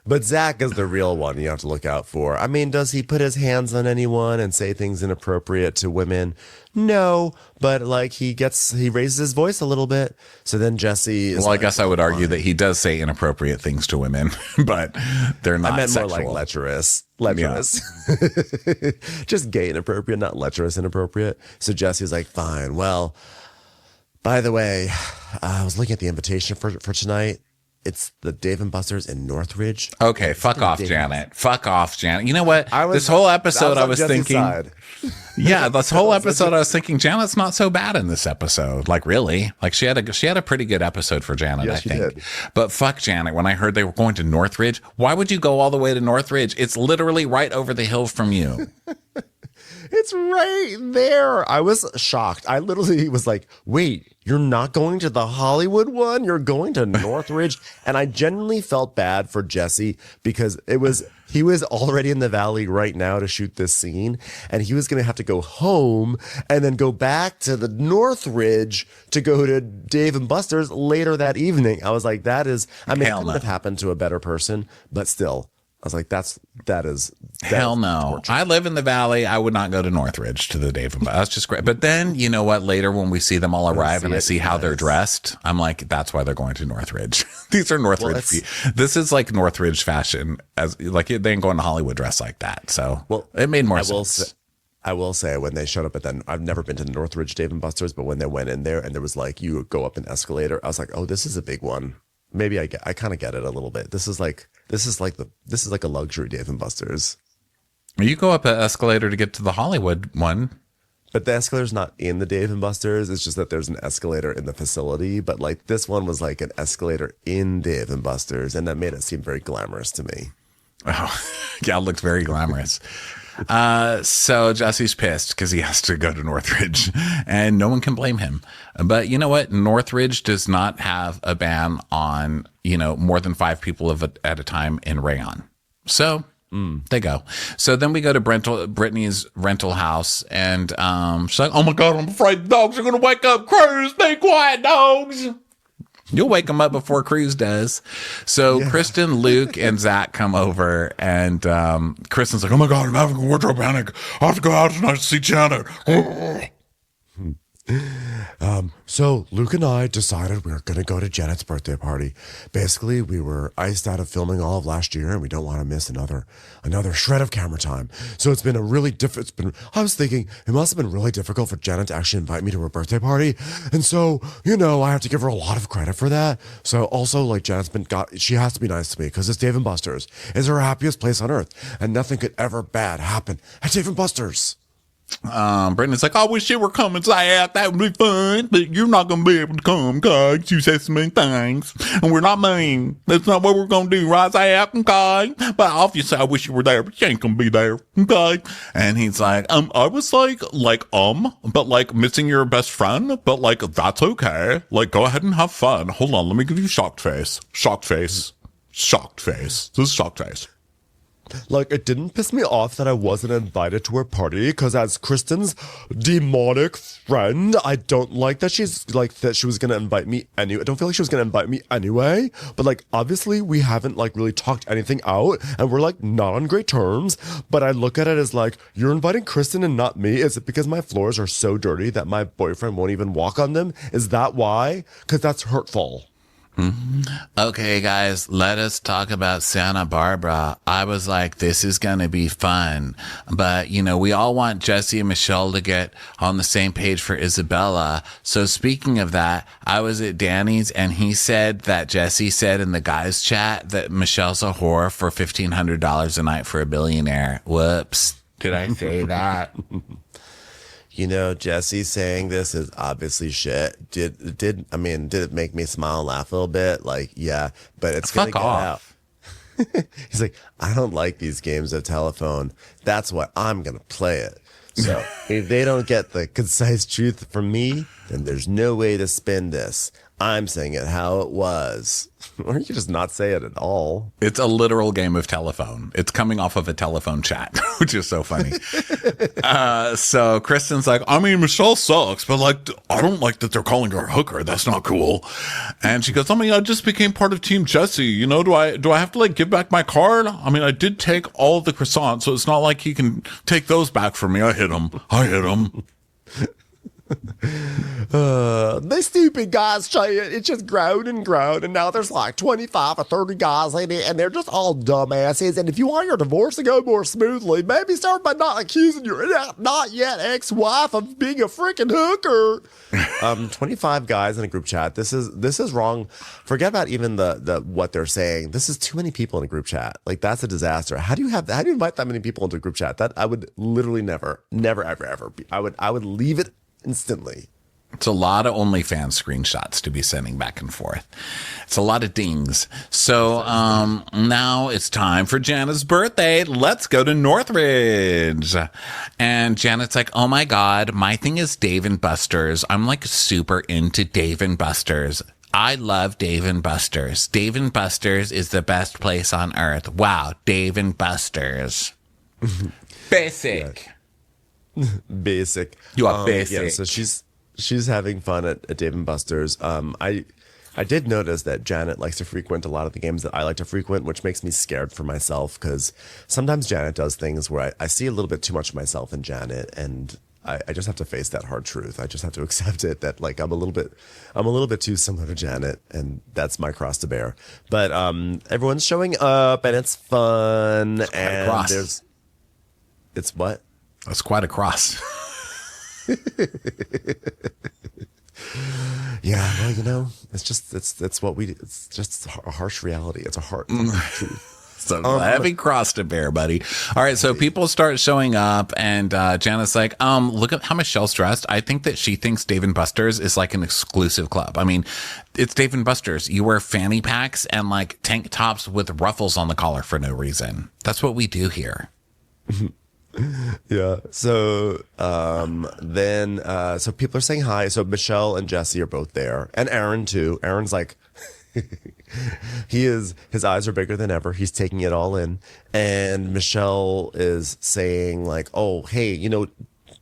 S1: But Zach is the real one you have to look out for. I mean, does he put his hands on anyone and say things inappropriate to women? No, but like he raises his voice a little bit. So then Jesse is
S2: I guess I would argue that he does say inappropriate things to women, but they're not
S1: I meant
S2: sexual.
S1: more like lecherous. Yeah. Just gay inappropriate, not lecherous inappropriate. So Jesse's like, fine. Well, by the way, I was looking at the invitation for tonight. It's the Dave & Buster's in Northridge.
S2: Okay, fuck off, Janet. Fuck off, Janet. You know what? This whole episode I was thinking. Yeah, this whole episode I was thinking Janet's not so bad in this episode. Like really? Like she had a pretty good episode for Janet, I think. Did. But fuck Janet, when I heard they were going to Northridge, why would you go all the way to Northridge? It's literally right over the hill from you.
S1: It's right there. I was shocked. I literally was like, wait, you're not going to the Hollywood one? You're going to Northridge? And I genuinely felt bad for Jesse because he was already in the valley right now to shoot this scene. And he was going to have to go home and then go back to the Northridge to go to Dave & Buster's later that evening. I was like, it couldn't have happened to a better person, but still. I was like, that is
S2: hell no. Torture. I live in the valley. I would not go to Northridge to the Dave & Buster's. That's just great. But then you know what? Later when we see them all arrive and I see how they're dressed, I'm like, that's why they're going to Northridge. These are Northridge. This is like Northridge fashion. As like they ain't going to Hollywood dressed like that. So it made more sense.
S1: I will say when they showed up at that, I've never been to Northridge Dave & Buster's, but when they went in there and there was like you go up an escalator, I was like, oh, this is a big one. Maybe I kind of get it a little bit. This is like a luxury Dave & Buster's.
S2: You go up an escalator to get to the Hollywood one.
S1: But the escalator's not in the Dave & Buster's. It's just that there's an escalator in the facility. But like this one was like an escalator in Dave & Buster's. And that made it seem very glamorous to me.
S2: Oh, yeah, it looked very glamorous. So Jesse's pissed because he has to go to Northridge and no one can blame him. But you know what? Northridge does not have a ban on, more than 5 people at a time in rayon. So they go. So then we go to Brittany's rental house and she's like, oh my God, I'm afraid the dogs are going to wake up. Cruz, be quiet, dogs. You'll wake them up before Cruz does. So yeah. Kristen, Luke, and Zach come over, and Kristen's like, oh my God, I'm having a wardrobe panic. I have to go out tonight to see Janet.
S1: So Luke and I decided we were going to go to Janet's birthday party. Basically, we were iced out of filming all of last year, and we don't want to miss another shred of camera time. So it's been a really I was thinking it must have been really difficult for Janet to actually invite me to her birthday party. And so, I have to give her a lot of credit for that. So also, like, she has to be nice to me because it's Dave & Buster's. It's her happiest place on earth, and nothing could ever bad happen at Dave & Buster's.
S2: Brittany's like, I wish you were coming, Zach. That would be fun, but you're not going to be able to come because you said so many things, and we're not mean. That's not what we're going to do, right, Zach? Okay? But obviously, I wish you were there, but you ain't going to be there, okay? And he's like, I was but like missing your best friend, but like, that's okay. Like, go ahead and have fun. Hold on, let me give you shocked face. Shocked face. Shocked face. This is shocked face.
S1: Like, it didn't piss me off that I wasn't invited to her party, because as Kristen's demonic friend, I don't like that she was going to invite me anyway. I don't feel like she was going to invite me anyway, but like, obviously we haven't like really talked anything out, and we're like not on great terms, but I look at it as like, you're inviting Kristen and not me. Is it because my floors are so dirty that my boyfriend won't even walk on them? Is that why? Because that's hurtful.
S2: Mm-hmm. Okay, guys, let us talk about Santa Barbara. I was like, this is going to be fun. But, we all want Jesse and Michelle to get on the same page for Isabella. So speaking of that, I was at Danny's and he said that Jesse said in the guys chat that Michelle's a whore for $1,500 a night for a billionaire. Whoops. Did I say that?
S1: Jesse saying this is obviously shit. Did it make me smile and laugh a little bit? Like, yeah, but it's going to get out. He's like, I don't like these games of telephone. That's why I'm going to play it. So if they don't get the concise truth from me, then there's no way to spin this. I'm saying it how it was. Or you can just not say it at all.
S2: It's a literal game of telephone. It's coming off of a telephone chat, which is so funny. So Kristen's like, Michelle sucks, but like, I don't like that they're calling her a hooker. That's not cool. And she goes, I just became part of Team Jesse. Do I have to like give back my card? I did take all the croissants, so it's not like he can take those back from me. I hit him.
S1: The stupid guys say it's just grown, and now there's like 25 or 30 guys in it, and they're just all dumbasses. And if you want your divorce to go more smoothly, maybe start by not accusing your not yet ex-wife of being a freaking hooker. 25 guys in a group chat. This is wrong. Forget about even the what they're saying. This is too many people in a group chat. Like, that's a disaster. How do you invite that many people into a group chat? That I would literally never ever. I would leave it instantly.
S2: It's a lot of OnlyFans screenshots to be sending back and forth. It's a lot of dings. So now it's time for Janet's birthday. Let's go to Northridge. And Janet's like, oh my God, my thing is Dave & Buster's. I'm like super into Dave & Buster's. I love Dave & Buster's. Dave & Buster's is the best place on earth. Wow, Dave & Buster's. Basic.
S1: Basic.
S2: You are basic.
S1: Yeah, so she's having fun at Dave & Buster's. I did notice that Janet likes to frequent a lot of the games that I like to frequent, which makes me scared for myself, because sometimes Janet does things where I see a little bit too much of myself in Janet, and I just have to face that hard truth. I just have to accept it that like I'm a little bit too similar to Janet, and that's my cross to bear. But everyone's showing up and it's fun, and it's what?
S2: That's quite a cross.
S1: Yeah, well, it's just it's just a harsh reality. It's a hard truth.
S2: It's a heavy cross to bear, buddy. All right, so people start showing up, and Janet's like, look at how Michelle's dressed. I think that she thinks Dave & Buster's is like an exclusive club. It's Dave & Buster's. You wear fanny packs and like tank tops with ruffles on the collar for no reason. That's what we do here.
S1: Yeah. So then people are saying hi. So Michelle and Jesse are both there, and Aaron too. Aaron's like, his eyes are bigger than ever. He's taking it all in. And Michelle is saying like, oh, hey,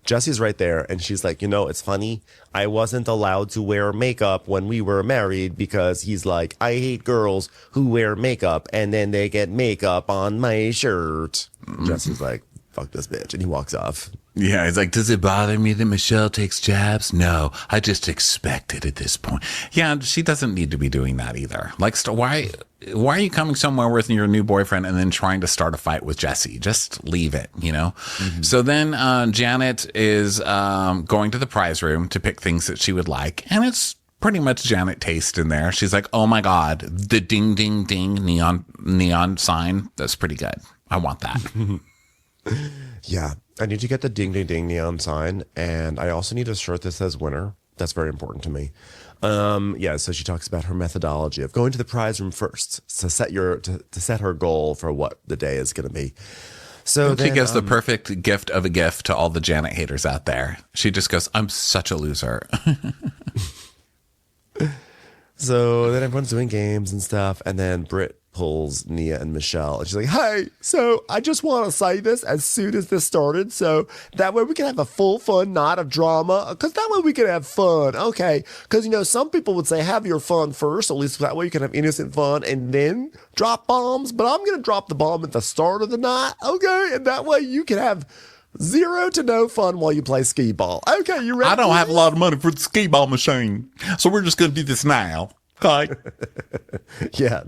S1: Jesse's right there. And she's like, it's funny. I wasn't allowed to wear makeup when we were married because he's like, I hate girls who wear makeup and then they get makeup on my shirt. Mm-hmm. Jesse's like, fuck this bitch. And he walks off.
S2: Yeah, he's like, does it bother me that Michelle takes jabs? No, I just expect it at this point. Yeah, she doesn't need to be doing that either. Like, why are you coming somewhere with your new boyfriend and then trying to start a fight with Jesse? Just leave it, you know? Mm-hmm. So then Janet is going to the prize room to pick things that she would like. And it's pretty much Janet taste in there. She's like, oh my God, the ding, ding, ding neon sign. That's pretty good. I want that.
S1: Yeah. I need to get the ding, ding, ding neon sign. And I also need a shirt that says winner. That's very important to me. Yeah, so she talks about her methodology of going to the prize room first to set her goal for what the day is going to be. So
S2: she gives the perfect gift of a gift to all the Janet haters out there. She just goes, I'm such a loser.
S1: So then everyone's doing games and stuff. And then Britt pulls Nia and Michelle. And she's like, hey, so I just want to say this as soon as this started. So that way we can have a full fun night of drama. Because that way we can have fun. Okay. Because, you know, some people would say have your fun first. At least that way you can have innocent fun and then drop bombs. But I'm going to drop the bomb at the start of the night. Okay. And that way you can have 0 to no fun while you play skee ball. Okay. You ready?
S2: I don't have a lot of money for the skee ball machine. So we're just going to do this now. Okay.
S1: Yeah,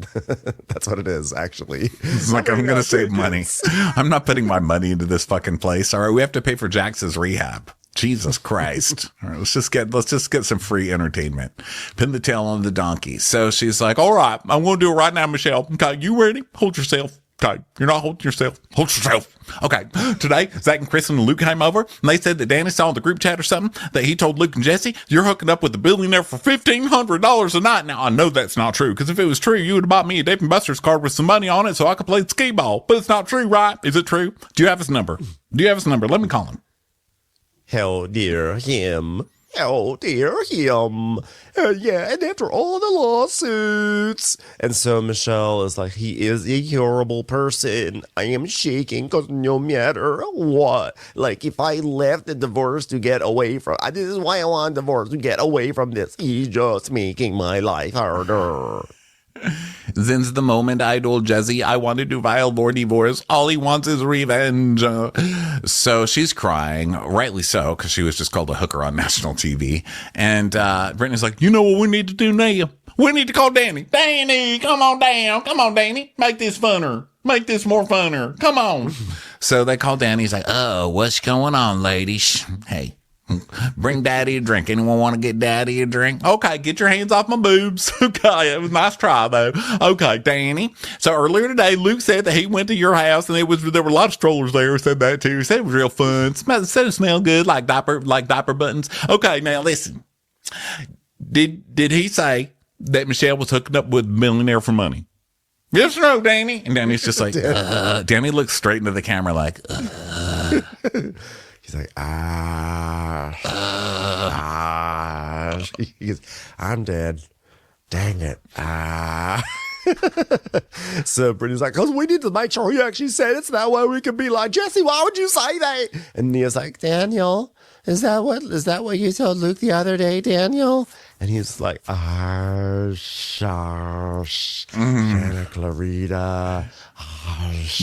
S1: that's what it is, actually.
S2: It's like, I'm going to save money. I'm not putting my money into this fucking place. All right, we have to pay for Jax's rehab. Jesus Christ. All right, let's just get some free entertainment. Pin the tail on the donkey. So she's like, all right, I'm going to do it right now, Michelle. Okay, you ready? Hold yourself. Okay, you're not holding yourself. Hold yourself. Okay, today, Zach and Chris and Luke came over, and they said that Danny saw in the group chat or something that he told Luke and Jesse, you're hooking up with a billionaire for $1,500 a night. Now, I know that's not true, because if it was true, you would have bought me a Dave & Buster's card with some money on it so I could play skee ball. But it's not true, right? Is it true? Do you have his number? Let me call him.
S1: Hell dear him. Oh, dear him. Yeah, and after all the lawsuits. And so Michelle is like, he is a horrible person. I am shaking because no matter what, like if I left the divorce to get away from, this is why I want divorce, to get away from this. He's just making my life harder.
S2: Since the moment I told Jesse I wanted to file for divorce, all he wants is revenge. So she's crying, rightly so, because she was just called a hooker on national TV. And Brittany's like, you know what we need to do now? We need to call Danny. Danny, come on down. Come on, Danny. Make this funner. Make this more funner. Come on. So they call Danny. He's like, oh, what's going on, ladies? Hey. Bring daddy a drink. Anyone want to get daddy a drink? Okay, get your hands off my boobs. Okay, it was a nice try though. Okay, Danny. So earlier today, Luke said that he went to your house and there were a lot of strollers there. He said that too. He said it was real fun. Said it smelled good, like diaper buttons. Okay, now listen. Did he say that Michelle was hooking up with a millionaire for money? Yes or no, Danny? And Danny's just like, Danny looks straight into the camera like,
S1: He's like, He goes, I'm dead. Dang it. So Brittany's like, because we need to make sure he actually said it so that way we can be like, Jesse, why would you say that? And Nia's like, Daniel, is that what you told Luke the other day, Daniel? And he's like, shush, Santa Clarita.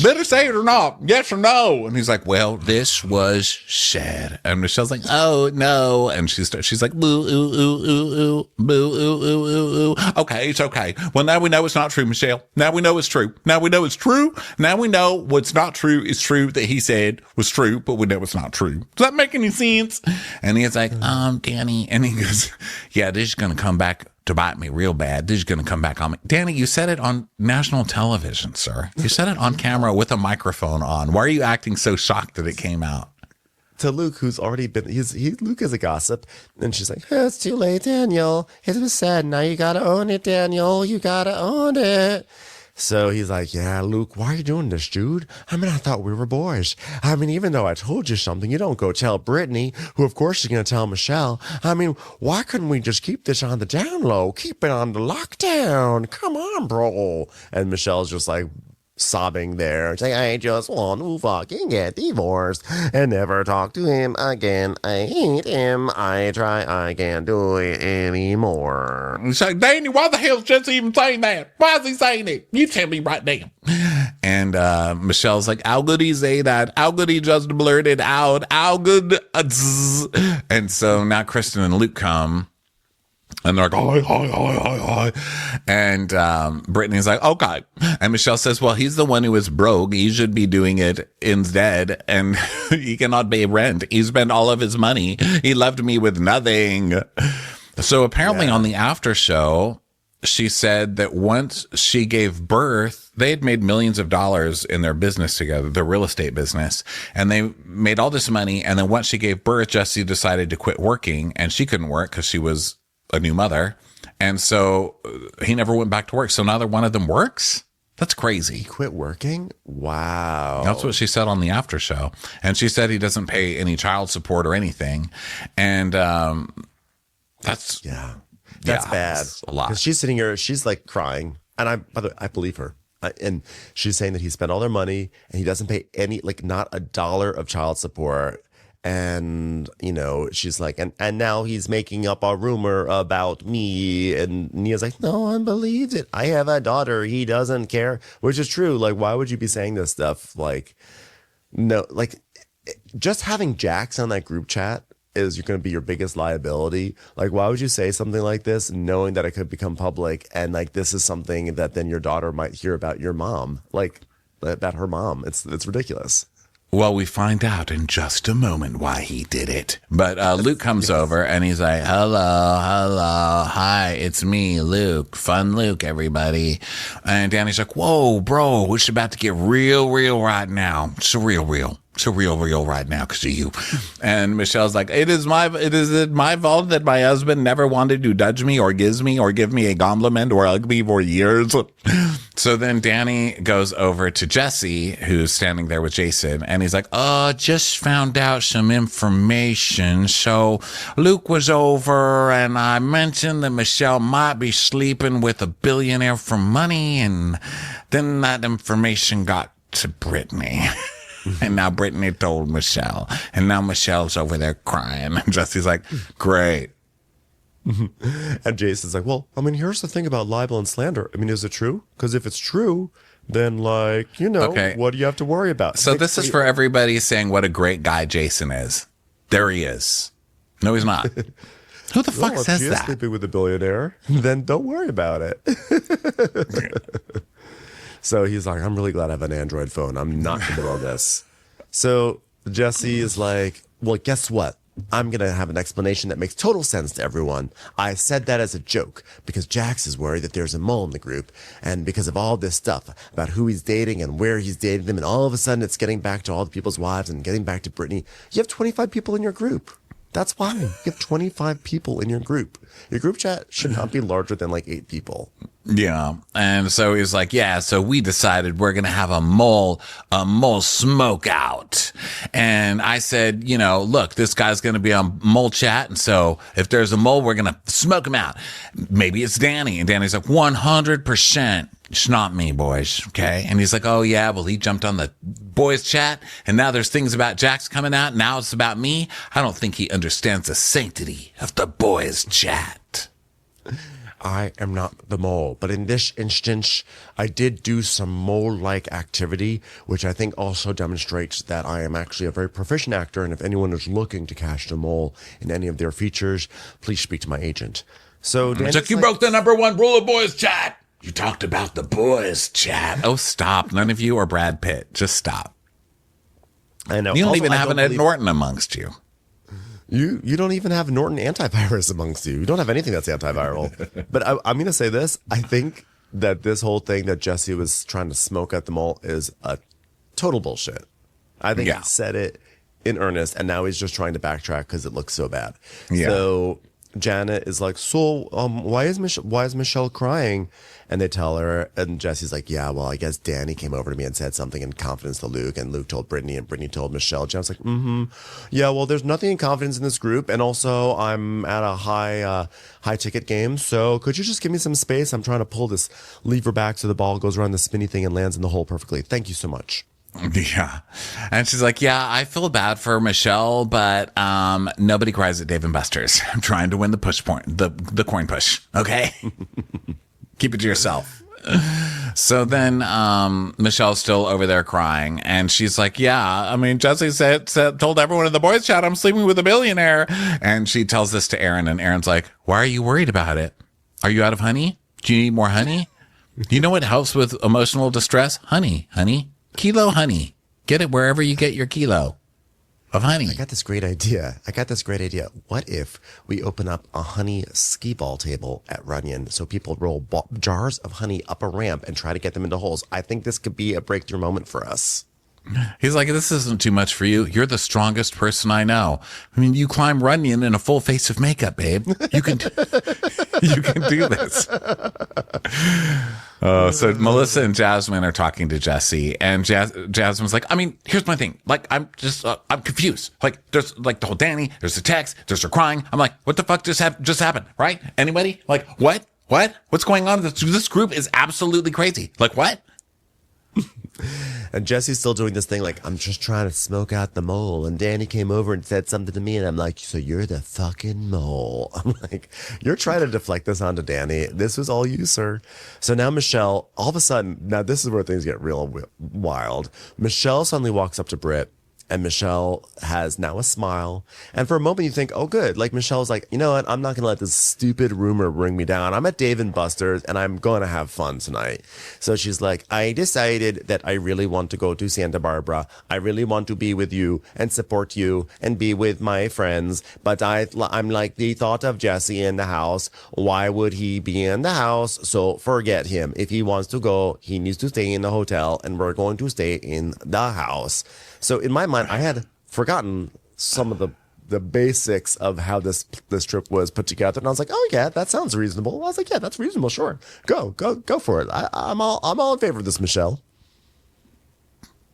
S2: Better say it or not. Yes or no. And he's like, well, this was sad. And Michelle's like, oh, no. And she's like, boo, ooh, ooh, ooh, ooh, boo, ooh, ooh, ooh, ooh. Okay, it's okay. Well, now we know it's not true, Michelle. Now we know it's true. Now we know it's true. Now we know what's not true is true that he said was true, but we know it's not true. Does that make any sense? And he's like, Danny. And he goes, yeah, this is going to come back to bite me real bad. This is going to come back on me. Danny, you said it on national television, sir. You said it on camera with a microphone on. Why are you acting so shocked that it came out?
S1: To Luke, who's already been, Luke is a gossip. And she's like, it's too late, Daniel. It was said. Now you got to own it, Daniel. You got to own it. So he's like, yeah, Luke, why are you doing this, dude? I mean, I thought we were boys. I mean, even though I told you something, you don't go tell Brittany, who of course is going to tell Michelle. I mean, why couldn't we just keep this on the down low? Keep it on the lockdown. Come on, bro. And Michelle's just like sobbing there, saying, I just want to fucking get divorced and never talk to him again. I hate him. I can't do it anymore.
S2: He's like, Danny, why the hell's Jesse even saying that? Why is he saying it? You tell me right now. And Michelle's like, how could he say that? How could he just blurt it out? How could... And so now Kristen and Luke come. And they're like, hi. And Brittany's like, okay. And Michelle says, well, he's the one who is broke. He should be doing it instead. And he cannot pay rent. He spent all of his money. He left me with nothing. So apparently on the after show, she said that once she gave birth, they had made millions of dollars in their business together, their real estate business. And they made all this money. And then once she gave birth, Jessie decided to quit working. And she couldn't work because she was a new mother. And so he never went back to work. So neither one of them works. That's crazy.
S1: He quit working? Wow.
S2: That's what she said on the after show. And she said he doesn't pay any child support or anything. And that's
S1: bad.
S2: That's a lot.
S1: Because she's sitting here, she's like crying. And by the way, I believe her. And she's saying that he spent all their money and he doesn't pay any, like not $1 of child support. And, you know, she's like, and now he's making up a rumor about me. And Nia's like, no one believes it. I have a daughter. He doesn't care, which is true. Like, why would you be saying this stuff? Like, no, like just having Jax on that group chat is you're going to be your biggest liability. Like, why would you say something like this knowing that it could become public? And like, this is something that then your daughter might hear about your mom, like about her mom. It's ridiculous.
S2: Well, we find out in just a moment why he did it. But Luke comes over and he's like, hello, hi, it's me, Luke. Fun Luke, everybody. And Danny's like, whoa, bro, it's about to get real right now. It's real. It's real right now because of you. And Michelle's like, it is my fault that my husband never wanted to touch me or give me a compliment or hug me for years. So then Danny goes over to Jessie, who's standing there with Jason, and he's like, just found out some information. So Luke was over and I mentioned that Michelle might be sleeping with a billionaire for money. And then that information got to Britney. And now Britney told Michelle. And now Michelle's over there crying. And Jesse's like, great.
S1: And Jason's like, well, I mean, here's the thing about libel and slander. I mean, is it true? Because if it's true, then like, you know, what do you have to worry about?
S2: So this is for everybody saying what a great guy Jason is. There he is. No, he's not. Who the fuck says
S1: if
S2: that?
S1: Sleeping with a billionaire, then don't worry about it. So he's like, I'm really glad I have an Android phone. I'm not going to do all this. So Jessie is like, well, guess what? I'm going to have an explanation that makes total sense to everyone. I said that as a joke because Jax is worried that there's a mole in the group. And because of all this stuff about who he's dating and where he's dating them. And all of a sudden it's getting back to all the people's wives and getting back to Britney. You have 25 people in your group. That's why you have 25 people in your group. Your group chat should not be larger than like 8 people.
S2: Yeah. And so he's like, yeah, so we decided we're going to have a mole smoke out. And I said, you know, look, this guy's going to be on mole chat. And so if there's a mole, we're going to smoke him out. Maybe it's Danny. And Danny's like, 100%. It's not me, boys. Okay. And he's like, oh yeah, well, he jumped on the boys chat and now there's things about Jax coming out. Now it's about me. I don't think he understands the sanctity of the boys chat.
S1: I am not the mole, but in this instance, I did do some mole-like activity, which I think also demonstrates that I am actually a very proficient actor. And if anyone is looking to cast a mole in any of their features, please speak to my agent. So
S2: Danny's like, you broke the #1 rule of boys chat. You talked about the boys chat. Oh, stop. None of you are Brad Pitt. Just stop.
S1: I know.
S2: You don't even have an Ed Norton amongst you.
S1: You don't even have Norton antivirus amongst you. You don't have anything that's antiviral. But I'm going to say this. I think that this whole thing that Jessie was trying to smoke at the mall is a total bullshit. I think he said it in earnest, and now he's just trying to backtrack because it looks so bad. Yeah. So Janet is like, so why is Michelle crying? And they tell her, and Jessie's like, yeah, well, I guess Danny came over to me and said something in confidence to Luke, and Luke told Britney, and Britney told Michelle. Janet's like, yeah, well, there's nothing in confidence in this group, and also I'm at a high ticket game, so could you just give me some space? I'm trying to pull this lever back so the ball goes around the spinny thing and lands in the hole perfectly. Thank you so much.
S2: Yeah. And she's like, yeah, I feel bad for Michelle, but nobody cries at Dave & Buster's. I'm trying to win the push point, the coin push. Okay. Keep it to yourself. So then Michelle's still over there crying, and she's like, yeah, I mean, Jesse told everyone in the boys chat I'm sleeping with a billionaire. And she tells this to Aaron, and Aaron's like, why are you worried about it? Are you out of honey? Do you need more honey? You know what helps with emotional distress? Honey. Kilo honey. Get it wherever you get your kilo of honey.
S1: I got this great idea. What if we open up a honey skee ball table at Runyon so people roll jars of honey up a ramp and try to get them into holes? I think this could be a breakthrough moment for us.
S2: He's like, this isn't too much for you. You're the strongest person I know. I mean, you climb Runyon in a full face of makeup, babe. You can do this. So Melissa and Jasmine are talking to Jesse, and Jasmine's like, I mean, here's my thing. Like, I'm confused. Like, there's like the whole Danny, there's the text, there's her crying. I'm like, what the fuck just happened, right? Anybody? Like, what? What's going on? This group is absolutely crazy. Like, what?
S1: And Jesse's still doing this thing like, I'm just trying to smoke out the mole. And Danny came over and said something to me. And I'm like, so you're the fucking mole. I'm like, you're trying to deflect this onto Danny. This was all you, sir. So now Michelle, all of a sudden, now this is where things get real wild. Michelle suddenly walks up to Britt. And Michelle has now a smile. And for a moment you think, oh, good. Like Michelle's like, you know what? I'm not going to let this stupid rumor bring me down. I'm at Dave & Buster's and I'm going to have fun tonight. So she's like, I decided that I really want to go to Santa Barbara. I really want to be with you and support you and be with my friends. But I'm like the thought of Jesse in the house. Why would he be in the house? So forget him. If he wants to go, he needs to stay in the hotel and we're going to stay in the house. So in my mind, I had forgotten some of the basics of how this trip was put together, and I was like, "Oh yeah, that sounds reasonable." I was like, "Yeah, that's reasonable. Sure, go for it. I'm all in favor of this, Michelle."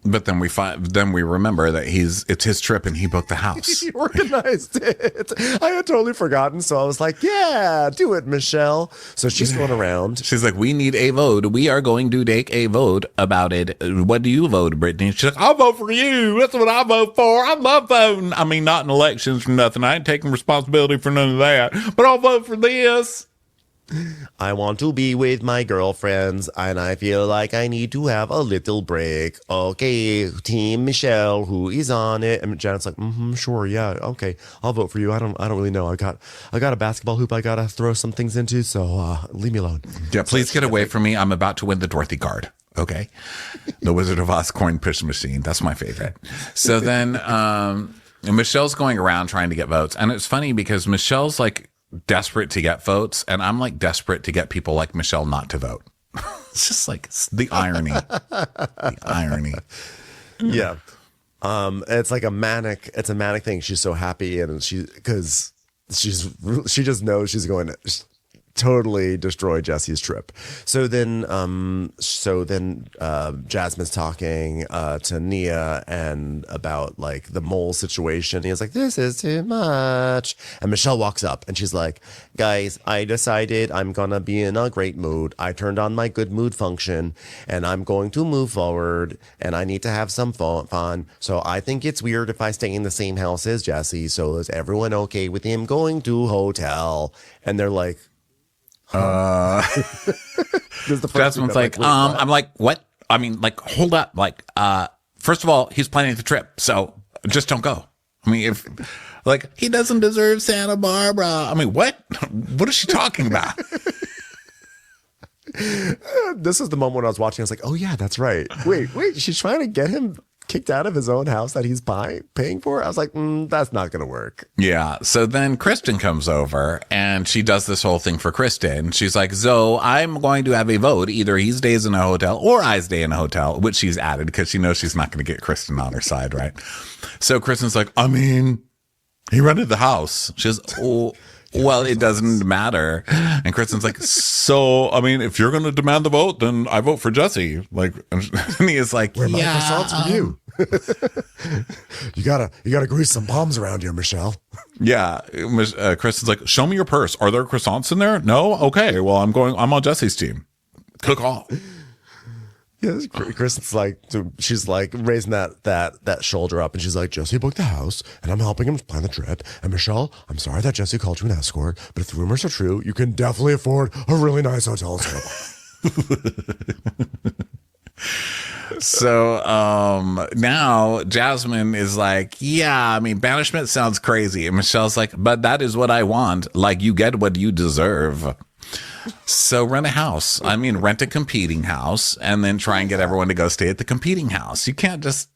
S2: But then we remember that it's his trip and he booked the house.
S1: He organized it. I had totally forgotten, so I was like, "Yeah, do it, Michelle." So she's going around.
S2: She's like, "We need a vote. We are going to take a vote about it. What do you vote, Brittany?" She's like, "I'll vote for you. That's what I vote for. I love voting. I mean, not in elections or nothing. I ain't taking responsibility for none of that. But I'll vote for this."
S1: I want to be with my girlfriends, and I feel like I need to have a little break. Okay, Team Michelle, who is on it? And Janet's like, sure, yeah, okay, I'll vote for you. I don't really know. I got a basketball hoop I gotta throw some things into, so leave me alone.
S2: Yeah, please get away from me. I'm about to win the Dorothy card. Okay, the Wizard of Oz coin push machine. That's my favorite. So then, Michelle's going around trying to get votes, and it's funny because Michelle's like desperate to get votes, and I'm like desperate to get people like Michelle not to vote. It's just like the irony.
S1: Yeah. It's like a manic thing. She's so happy, and she just knows she's going to totally destroy Jesse's trip. So then Jasmine's talking to Nia and about like the mole situation. He's like, this is too much. And Michelle walks up and she's like, guys, I decided I'm gonna be in a great mood. I turned on my good mood function and I'm going to move forward and I need to have some fun. So I think it's weird if I stay in the same house as Jesse. So is everyone okay with him going to hotel? And they're like,
S2: Jasmine's like, I'm like, what? I mean, like, hold up. Like, first of all, he's planning the trip, so just don't go. I mean, if like he doesn't deserve Santa Barbara. I mean, what? What is she talking about?
S1: This is the moment when I was watching. I was like, oh yeah, that's right. Wait, she's trying to get him kicked out of his own house that he's paying for. I was like, that's not going to work.
S2: Yeah. So then Kristen comes over and she does this whole thing for Kristen. She's like, so I'm going to have a vote. Either he stays in a hotel or I stay in a hotel, which she's added because she knows she's not going to get Kristen on her side, right? So Kristen's like, I mean, he rented the house. She's, well, it doesn't matter. And Kristen's like, so, I mean, if you're going to demand the vote, then I vote for Jesse. Like, and he is like,
S1: where my croissants for you? You gotta grease some palms around here, Michelle.
S2: Yeah. Kristen's like, show me your purse. Are there croissants in there? No? Okay. Well, I'm on Jesse's team. Cook off.
S1: Yeah, Kristen's like, she's like raising that shoulder up, and she's like, Jesse booked the house, and I'm helping him plan the trip. And Michelle, I'm sorry that Jesse called you an escort, but if the rumors are true, you can definitely afford a really nice hotel.
S2: So now Jasmine is like, yeah, I mean, banishment sounds crazy. And Michelle's like, but that is what I want. Like, you get what you deserve. So rent a house. I mean, rent a competing house and then try and get everyone to go stay at the competing house. You can't just...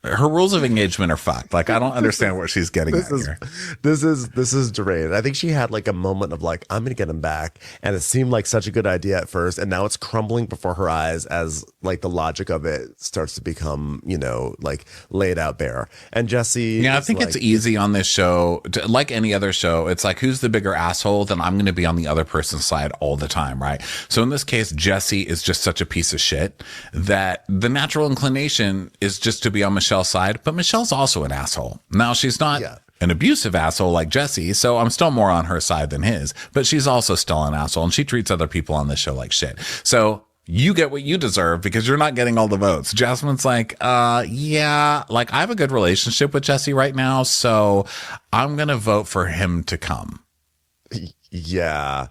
S2: Her rules of engagement are fucked. Like, I don't understand what she's getting at here.
S1: This is deranged. I think she had like a moment of like, I'm gonna get him back, and it seemed like such a good idea at first, and now it's crumbling before her eyes as like the logic of it starts to become, like laid out bare. And Jesse,
S2: I think it's easy on this show, like any other show. It's like, who's the bigger asshole? Then I'm going to be on the other person's side all the time, right? So in this case, Jesse is just such a piece of shit that the natural inclination is just to be on Michelle's side, but Michelle's also an asshole. Now, she's not an abusive asshole like Jesse, so I'm still more on her side than his, but she's also still an asshole, and she treats other people on this show like shit. So you get what you deserve because you're not getting all the votes. Jasmine's like, yeah, like I have a good relationship with Jesse right now, so I'm going to vote for him to come.
S1: Yeah.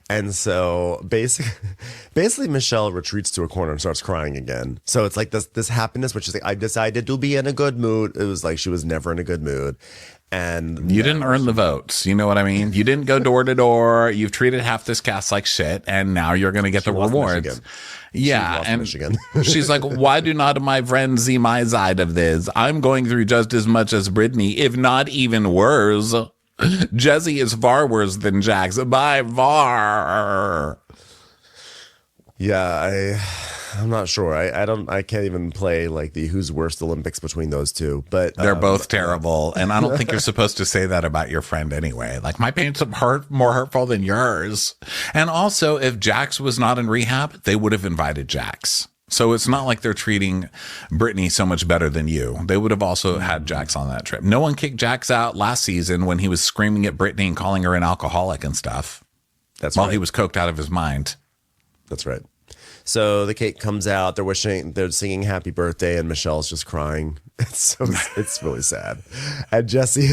S1: And so basically Michelle retreats to a corner and starts crying again. So it's like this happiness, which is like, I decided to be in a good mood. It was like she was never in a good mood. And
S2: you didn't earn the votes. You know what I mean? You didn't go door to door. You've treated half this cast like shit. And now you're going to get the rewards. Yeah. And she's like, why do not my friends see my side of this? I'm going through just as much as Britney, if not even worse. Jesse is far worse than Jax by far.
S1: Yeah, I'm not sure. I can't even play like the who's worst Olympics between those two, but
S2: they're both terrible. And I don't think you're supposed to say that about your friend anyway. Like, my pain's more hurtful than yours. And also, if Jax was not in rehab, they would have invited Jax. So it's not like they're treating Britney so much better than you. They would have also had Jax on that trip. No one kicked Jax out last season when he was screaming at Britney and calling her an alcoholic and stuff.
S1: That's
S2: while
S1: right.
S2: He was coked out of his mind.
S1: That's right. So the cake comes out. They're singing happy birthday, and Michelle's just crying. It's really sad. And Jesse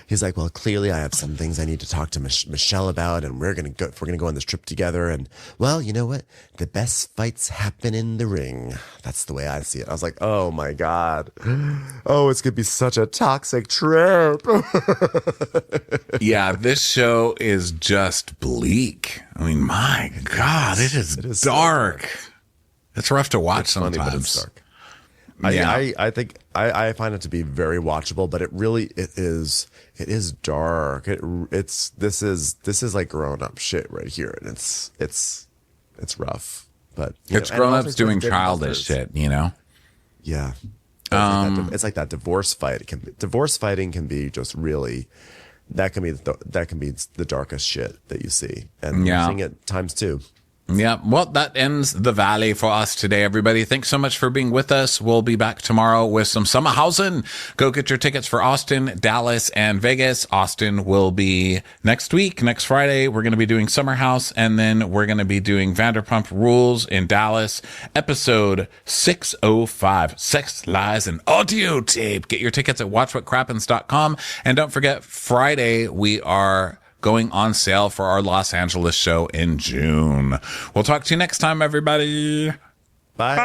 S1: he's like, well, clearly I have some things I need to talk to Michelle about, and we're gonna go on this trip together. And well, you know what? The best fights happen in the ring. That's the way I see it. I was like, oh my God. Oh, it's gonna be such a toxic trip.
S2: Yeah, this show is just bleak. I mean, my God, it is dark. So it's rough to watch sometimes.
S1: Funny, but it's dark. I think I find it to be very watchable, but it is dark. This is like grown up shit right here, and it's rough. But
S2: it's grown ups doing childish shit, you know.
S1: Yeah, it's like that divorce fight. Divorce fighting can be just really that can be the darkest shit that you see, and you're seeing it times two.
S2: Yeah, well, that ends the Valley for us today, everybody. Thanks so much for being with us. We'll be back tomorrow with some Summerhausen. Go get your tickets for Austin, Dallas, and Vegas. Austin will be next week, next Friday. We're going to be doing Summer House, and then we're going to be doing Vanderpump Rules in Dallas, episode 605, Sex, Lies, and Audio Tape. Get your tickets at watchwhatcrappens.com. And don't forget, Friday, we are going on sale for our Los Angeles show in June. We'll talk to you next time, everybody.
S1: Bye.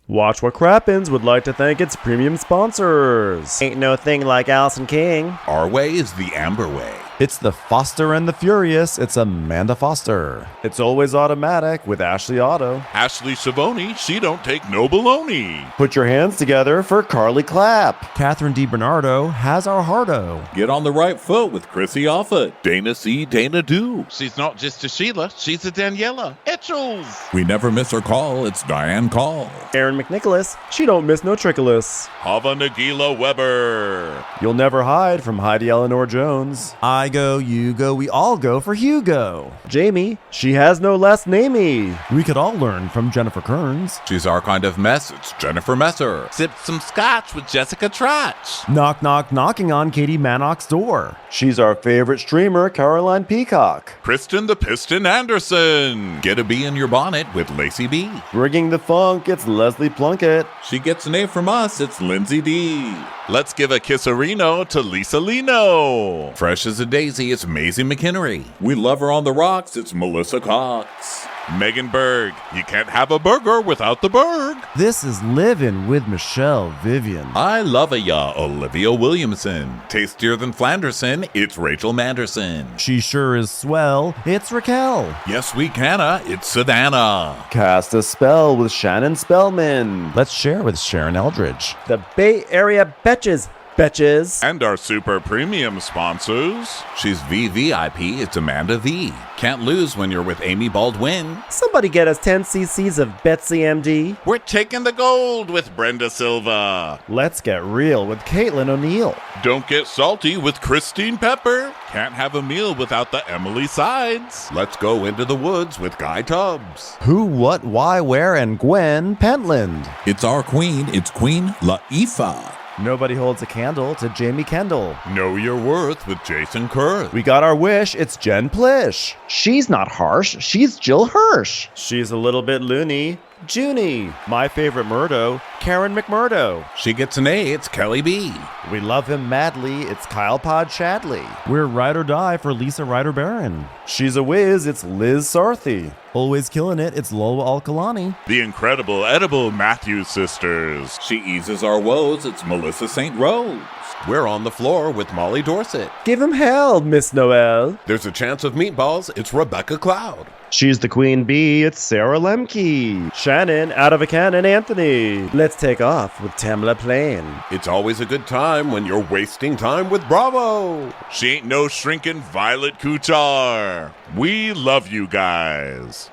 S4: Watch What Crappens would like to thank its premium sponsors. Ain't no thing like Allison King.
S2: Our way is the Amber way.
S5: It's the Foster and the Furious. It's Amanda Foster.
S4: It's always automatic with Ashley Auto.
S6: Ashley Savoni, she don't take no baloney.
S4: Put your hands together for Carly Clapp.
S5: Catherine DiBernardo has our Hardo.
S6: Get on the right foot with Chrissy Offutt. Dana C. Dana Do.
S7: She's not just a Sheila, she's a Daniela Etchells.
S6: We never miss her call, it's Diane Call.
S4: Aaron McNicholas, she don't miss no trickolas.
S6: Hava Nagila Weber.
S4: You'll never hide from Heidi Eleanor Jones.
S5: I go, you go, we all go for Hugo.
S4: Jamie, she has no last namey.
S5: We could all learn from Jennifer Kearns.
S6: She's our kind of mess, it's Jennifer Messer.
S7: Sipped some scotch with Jessica Trotch.
S5: Knock, knock, knocking on Katie Mannock's door.
S4: She's our favorite streamer, Caroline Peacock.
S6: Kristen the Piston Anderson. Get a bee in your bonnet with Lacey B.
S4: Rigging the funk, it's Leslie Plunkett.
S6: She gets an A from us, it's Lindsay D. Let's give a kisserino to Lisa Lino. Fresh as a
S2: Daisy, it's Maisie McHenry.
S6: We love her on the rocks, it's Melissa Cox. Megan Berg, you can't have a burger without the Berg.
S5: This is Livin' with Michelle Vivian.
S6: I love ya, Olivia Williamson.
S2: Tastier than Flanderson, it's Rachel Manderson.
S5: She sure is swell. It's Raquel.
S6: Yes, we canna, it's Savannah.
S4: Cast a spell with Shannon Spellman.
S5: Let's share with Sharon Eldridge.
S4: The Bay Area Betches. Betches.
S6: And our super premium sponsors.
S2: She's VVIP, it's Amanda V. Can't lose when you're with Amy Baldwin.
S4: Somebody get us 10 cc's of Betsy MD.
S7: We're taking the gold with Brenda Silva.
S5: Let's get real with Caitlin O'Neill.
S6: Don't get salty with Christine Pepper. Can't have a meal without the Emily Sides.
S2: Let's go into the woods with Guy Tubbs.
S5: Who, what, why, where, and Gwen Pentland.
S8: It's our queen, it's Queen Latifah.
S5: Nobody holds a candle to Jamie Kendall.
S6: Know your worth with Jason Kurth.
S5: We got our wish, it's Jen Plish.
S4: She's not harsh, she's Jill Hirsch.
S5: She's a little bit loony. Junie. My favorite Murdo, Karen McMurdo.
S2: She gets an A, it's Kelly B.
S5: We love him madly, it's Kyle Pod Shadley. We're ride or die for Lisa Ryder Barron. She's a whiz, it's Liz Sarthy. Always killing it, it's Lola Alkalani.
S6: The incredible edible Matthews sisters.
S2: She eases our woes, it's Melissa St. Rose. We're on the floor with Molly Dorset.
S4: Give him hell, Miss Noel.
S2: There's a chance of meatballs, it's Rebecca Cloud.
S4: She's the queen bee, it's Sarah Lemke. Shannon, out of a cannon, Anthony. Let's take off with Tamla Plain.
S2: It's always a good time when you're wasting time with Bravo.
S6: She ain't no shrinking Violet Kuchar. We love you guys.